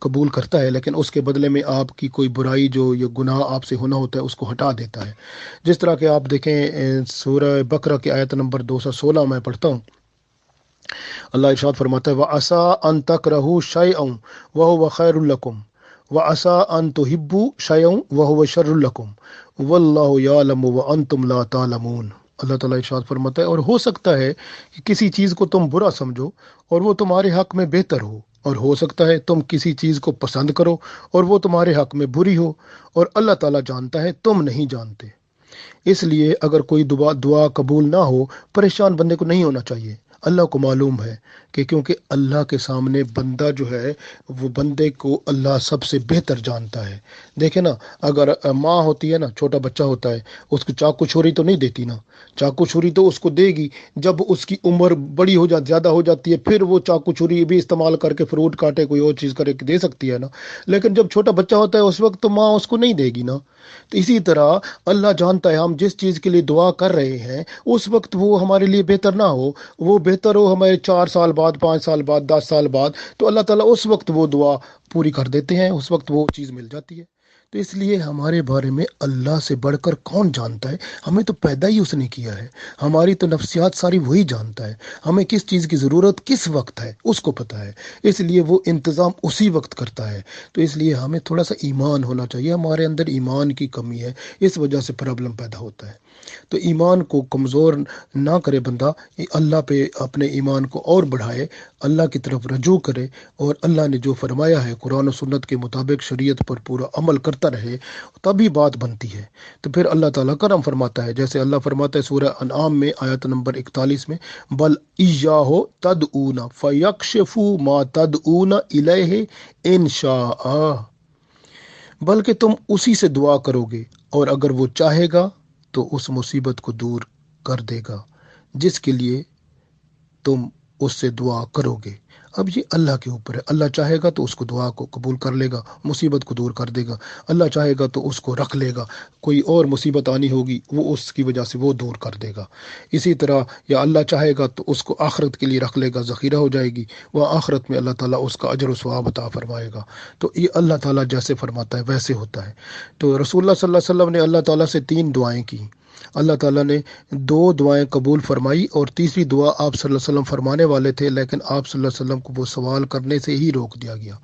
قبول کرتا ہے، لیکن اس کے بدلے میں آپ کی کوئی برائی جو یہ گناہ آپ سے ہونا ہوتا ہے اس کو ہٹا دیتا ہے، جس طرح کہ آپ دیکھیں سورہ بقرہ کی آیت نمبر 216 میں پڑھتا ہوں، اللہ ارشاد فرماتا ہے، وَعَسَىٰ أَن تَكْرَهُوا شَيْئًا وَهُوَ خَيْرٌ لَكُمْ وَعَسَىٰ أَن تُحِبُّوا شَيْئًا وَهُوَ شَرٌّ لَكُمْ وَاللَّهُ يَعْلَمُ وَأَنْتُمْ لَا تَعْلَمُونَ۔ اللہ تعالیٰ ارشاد فرماتا ہے، اور ہو سکتا ہے کہ کسی چیز کو تم برا سمجھو اور وہ تمہارے حق میں بہتر ہو، اور ہو سکتا ہے تم کسی چیز کو پسند کرو اور وہ تمہارے حق میں بری ہو، اور اللہ تعالیٰ جانتا ہے تم نہیں جانتے۔ اس لیے اگر کوئی دعا قبول نہ ہو، پریشان بندے کو نہیں ہونا چاہیے، اللہ کو معلوم ہے کہ کیونکہ اللہ کے سامنے بندہ جو ہے وہ بندے کو اللہ سب سے بہتر جانتا ہے۔ دیکھیں نا، اگر ماں ہوتی ہے نا، چھوٹا بچہ ہوتا ہے، اس کو چاقو چھری تو نہیں دیتی نا، چاقو چھری تو اس کو دے گی جب اس کی عمر بڑی ہو جاتی، زیادہ ہو جاتی ہے، پھر وہ چاقو چھری بھی استعمال کر کے فروٹ کاٹے، کوئی اور چیز کرے دے سکتی ہے نا، لیکن جب چھوٹا بچہ ہوتا ہے اس وقت تو ماں اس کو نہیں دے گی نا۔ تو اسی طرح اللہ جانتا ہے ہم جس چیز کے لیے دعا کر رہے ہیں اس وقت وہ ہمارے لیے بہتر نہ ہو، وہ بہتر ہو ہمارے 4 سال بعد، 5 سال بعد، 10 سال بعد، تو اللہ تعالیٰ اس وقت وہ دعا پوری کر دیتے ہیں، اس وقت وہ چیز مل جاتی ہے۔ تو اس لیے ہمارے بارے میں اللہ سے بڑھ کر کون جانتا ہے؟ ہمیں تو پیدا ہی اس نے کیا ہے، ہماری تو نفسیات ساری وہی جانتا ہے، ہمیں کس چیز کی ضرورت کس وقت ہے اس کو پتہ ہے، اس لیے وہ انتظام اسی وقت کرتا ہے۔ تو اس لیے ہمیں تھوڑا سا ایمان ہونا چاہیے، ہمارے اندر ایمان کی کمی ہے، اس وجہ سے پرابلم پیدا ہوتا ہے۔ تو ایمان کو کمزور نہ کرے بندہ، اللہ پہ اپنے ایمان کو اور بڑھائے، اللہ کی طرف رجوع کرے، اور اللہ نے جو فرمایا ہے قرآن و سنت کے مطابق شریعت پر پورا عمل کرتا رہے، تبھی بات بنتی ہے، تو پھر اللہ تعالیٰ کرم فرماتا ہے۔ جیسے اللہ فرماتا ہے سورہ انعام میں آیت نمبر 41 میں، بل ایاہ تدعون فیکشف ما تدعون الیہ ان شاء، بلکہ تم اسی سے دعا کرو گے، اور اگر وہ چاہے گا تو اس مصیبت کو دور کر دے گا جس کے لیے تم اس سے دعا کرو گے۔ اب یہ اللہ کے اوپر ہے، اللہ چاہے گا تو اس کو دعا کو قبول کر لے گا، مصیبت کو دور کر دے گا، اللہ چاہے گا تو اس کو رکھ لے گا، کوئی اور مصیبت آنی ہوگی وہ اس کی وجہ سے وہ دور کر دے گا۔ اسی طرح یا اللہ چاہے گا تو اس کو آخرت کے لیے رکھ لے گا، ذخیرہ ہو جائے گی، وہ آخرت میں اللہ تعالیٰ اس کا اجر و ثواب عطا فرمائے گا۔ تو یہ اللہ تعالیٰ جیسے فرماتا ہے ویسے ہوتا ہے۔ تو رسول اللہ صلی اللہ علیہ وسلم نے اللہ تعالیٰ سے 3 دعائیں کی، اللہ تعالیٰ نے 2 دعائیں قبول فرمائی، اور تیسری دعا آپ صلی اللہ علیہ وسلم فرمانے والے تھے، لیکن آپ صلی اللہ علیہ وسلم کو وہ سوال کرنے سے ہی روک دیا گیا۔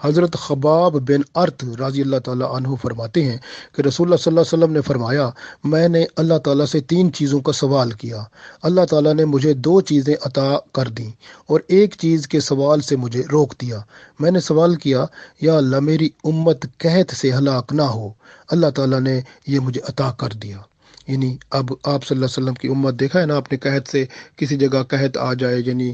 حضرت خباب بن ارت رضی اللہ تعالیٰ عنہ فرماتے ہیں کہ رسول اللہ صلی اللہ علیہ وسلم نے فرمایا، میں نے اللہ تعالیٰ سے 3 چیزوں کا سوال کیا، اللہ تعالیٰ نے مجھے 2 چیزیں عطا کر دیں اور ایک چیز کے سوال سے مجھے روک دیا۔ میں نے سوال کیا، یا اللہ میری امت قحط سے ہلاک نہ ہو، اللہ تعالیٰ نے یہ مجھے عطا کر دیا۔ یعنی اب آپ صلی اللہ علیہ وسلم کی امت، دیکھا ہے نا آپ نے، قحط سے کسی جگہ قحط آ جائے، یعنی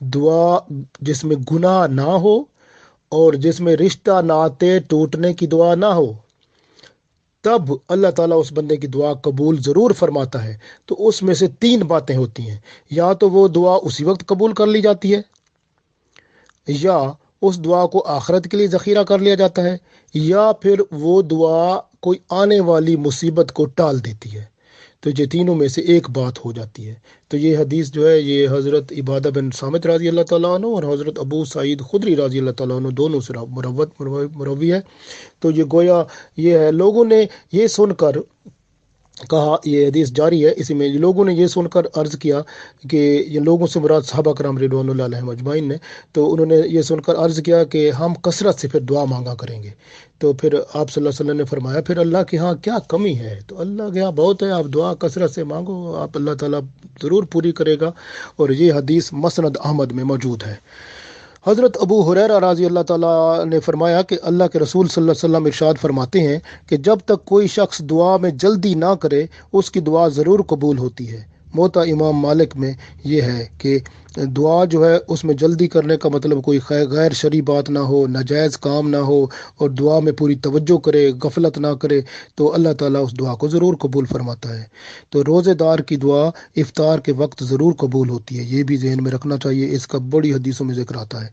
دعا جس میں گناہ نہ ہو اور جس میں رشتہ ناطے ٹوٹنے کی دعا نہ ہو، تب اللہ تعالیٰ اس بندے کی دعا قبول ضرور فرماتا ہے۔ تو اس میں سے تین باتیں ہوتی ہیں، یا تو وہ دعا اسی وقت قبول کر لی جاتی ہے، یا اس دعا کو آخرت کے لیے ذخیرہ کر لیا جاتا ہے، یا پھر وہ دعا کوئی آنے والی مصیبت کو ٹال دیتی ہے۔ تو یہ تینوں میں سے ایک بات ہو جاتی ہے۔ تو یہ حدیث جو ہے یہ حضرت عبادہ بن صامت رضی اللہ تعالیٰ عنہ اور حضرت ابو سعید خدری رضی اللہ تعالیٰ عنہ دونوں سے مروی ہے۔ تو یہ گویا یہ ہے، لوگوں نے یہ سن کر کہا، یہ حدیث جاری ہے، اسی میں لوگوں نے یہ سن کر عرض کیا کہ یہ لوگوں سے مراد صحابہ کرام رضوان اللہ علیہم اجمعین نے، تو انہوں نے یہ سن کر عرض کیا کہ ہم کثرت سے پھر دعا مانگا کریں گے۔ تو پھر آپ صلی اللہ علیہ وسلم نے فرمایا پھر اللہ کے ہاں کیا کمی ہے؟ تو اللہ کے ہاں بہت ہے، آپ دعا کثرت سے مانگو، آپ اللہ تعالیٰ ضرور پوری کرے گا۔ اور یہ حدیث مسند احمد میں موجود ہے۔ حضرت ابو ہریرہ رضی اللہ تعالیٰ نے فرمایا کہ اللہ کے رسول صلی اللہ علیہ وسلم ارشاد فرماتے ہیں کہ جب تک کوئی شخص دعا میں جلدی نہ کرے اس کی دعا ضرور قبول ہوتی ہے۔ موطا امام مالک میں یہ ہے کہ دعا جو ہے اس میں جلدی کرنے کا مطلب کوئی غیر شرعی بات نہ ہو، ناجائز کام نہ ہو، اور دعا میں پوری توجہ کرے، غفلت نہ کرے، تو اللہ تعالیٰ اس دعا کو ضرور قبول فرماتا ہے۔ تو روزے دار کی دعا افطار کے وقت ضرور قبول ہوتی ہے، یہ بھی ذہن میں رکھنا چاہیے، اس کا بڑی حدیثوں میں ذکر آتا ہے۔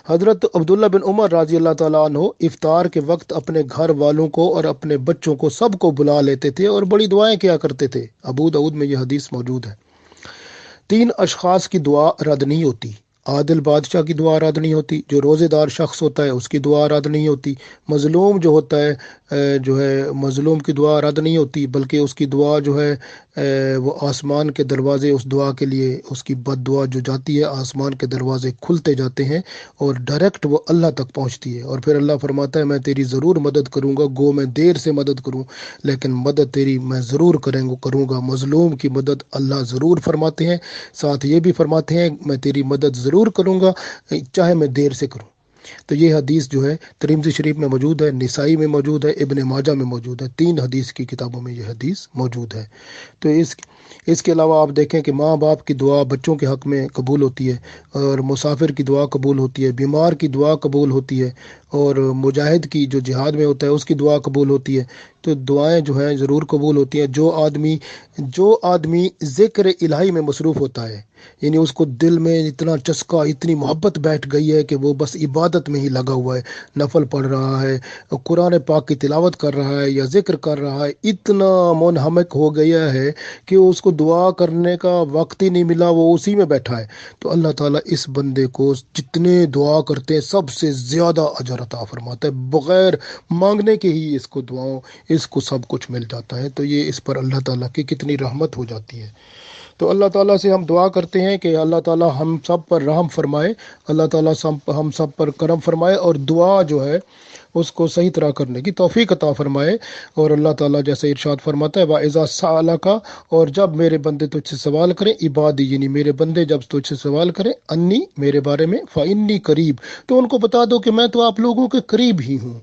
حضرت عبداللہ بن عمر رضی اللہ تعالیٰ عنہ افطار کے وقت اپنے گھر والوں کو اور اپنے بچوں کو سب کو بلا لیتے تھے اور بڑی دعائیں کیا کرتے تھے۔ ابو داؤد میں یہ حدیث موجود ہے۔ تین اشخاص کی دعا رد نہیں ہوتی۔ عادل بادشاہ کی دعا رد نہیں ہوتی، جو روزے دار شخص ہوتا ہے اس کی دعا رد نہیں ہوتی، مظلوم جو ہوتا ہے مظلوم کی دعا رد نہیں ہوتی، بلکہ اس کی دعا جو ہے وہ آسمان کے دروازے اس دعا کے لیے، اس کی بد دعا جو جاتی ہے آسمان کے دروازے کھلتے جاتے ہیں اور ڈائریکٹ وہ اللہ تک پہنچتی ہے، اور پھر اللہ فرماتا ہے میں تیری ضرور مدد کروں گا، گو میں دیر سے مدد کروں لیکن مدد تیری میں ضرور کروں گا۔ مظلوم کی مدد اللہ ضرور فرماتے ہیں، ساتھ یہ بھی فرماتے ہیں میں تیری مدد ضرور کروں گا چاہے میں دیر سے کروں۔ تو یہ حدیث جو ہے ترمذی شریف میں موجود ہے، نسائی میں موجود ہے، ابن ماجہ میں موجود ہے، 3 حدیث کی کتابوں میں یہ حدیث موجود ہے۔ تو اس کے علاوہ آپ دیکھیں کہ ماں باپ کی دعا بچوں کے حق میں قبول ہوتی ہے، اور مسافر کی دعا قبول ہوتی ہے، بیمار کی دعا قبول ہوتی ہے، اور مجاہد کی جو جہاد میں ہوتا ہے اس کی دعا قبول ہوتی ہے۔ تو دعائیں جو ہیں ضرور قبول ہوتی ہیں۔ جو آدمی ذکر الہی میں مصروف ہوتا ہے، یعنی اس کو دل میں اتنا چسکا، اتنی محبت بیٹھ گئی ہے کہ وہ بس عبادت میں ہی لگا ہوا ہے، نفل پڑھ رہا ہے، قرآن پاک کی تلاوت کر رہا ہے یا ذکر کر رہا ہے، اتنا منہمک ہو گیا ہے کہ اس کو دعا کرنے کا وقت ہی نہیں ملا، وہ اسی میں بیٹھا ہے، تو اللہ تعالیٰ اس بندے کو جتنے دعا کرتے ہیں سب سے زیادہ اجر عطا فرماتا ہے، بغیر مانگنے کے ہی اس کو دعاؤں اس کو سب کچھ مل جاتا ہے۔ تو یہ اس پر اللہ تعالیٰ کی کتنی رحمت ہو جاتی ہے۔ تو اللہ تعالیٰ سے ہم دعا کرتے ہیں کہ اللہ تعالیٰ ہم سب پر رحم فرمائے، اللہ تعالیٰ ہم سب پر کرم فرمائے، اور دعا جو ہے اس کو صحیح طرح کرنے کی توفیق عطا فرمائے۔ اور اللہ تعالیٰ جیسے ارشاد فرماتا ہے وَإِذَا سَأَلَكَ، اور جب میرے بندے تجھ سے سوال کریں، عبادی یعنی میرے بندے جب تجھ سے سوال کریں، انی میرے بارے میں، فَإِنِّي قریب، تو ان کو بتا دو کہ میں تو آپ لوگوں کے قریب ہی ہوں،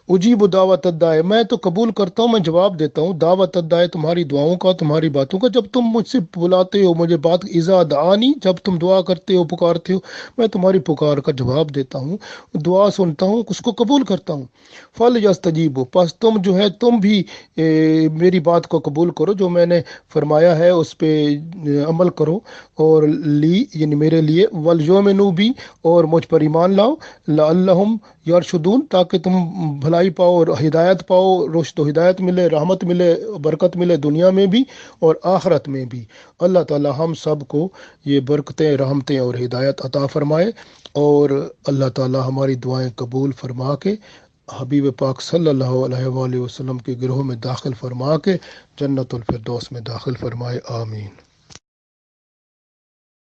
اجیب دعوت الداعی، میں تو قبول کرتا ہوں، میں جواب دیتا ہوں، دعوت الداعی تمہاری دعاؤں کا، تمہاری باتوں کا، جب تم مجھ سے بلاتے ہو مجھے بات، اذا دعانی جب تم دعا کرتے ہو پکارتے ہو، میں تمہاری پکار کا جواب دیتا ہوں، دعا سنتا ہوں، اس کو قبول کرتا ہوں۔ فَلْيَسْتَجِیبُوا، پس تم جو ہے تم بھی میری بات کو قبول کرو، جو میں نے فرمایا ہے اس پہ عمل کرو، اور یعنی میرے لیے، وَلْيُؤْمِنُوا بِی، اور مجھ پر ایمان لاؤ، لَعَلَّهُمْ یرشدون، تاکہ تم بھلائی پاؤ اور ہدایت پاؤ، رشد و ہدایت ملے، رحمت ملے، برکت ملے دنیا میں بھی اور آخرت میں بھی۔ اللہ تعالی ہم سب کو یہ برکتیں، رحمتیں اور ہدایت عطا فرمائے، اور اللہ تعالی ہماری دعائیں قبول فرما کے حبیب پاک صلی اللہ علیہ وآلہ وسلم کے گروہ میں داخل فرما کے جنت الفردوس میں داخل فرمائے، آمین۔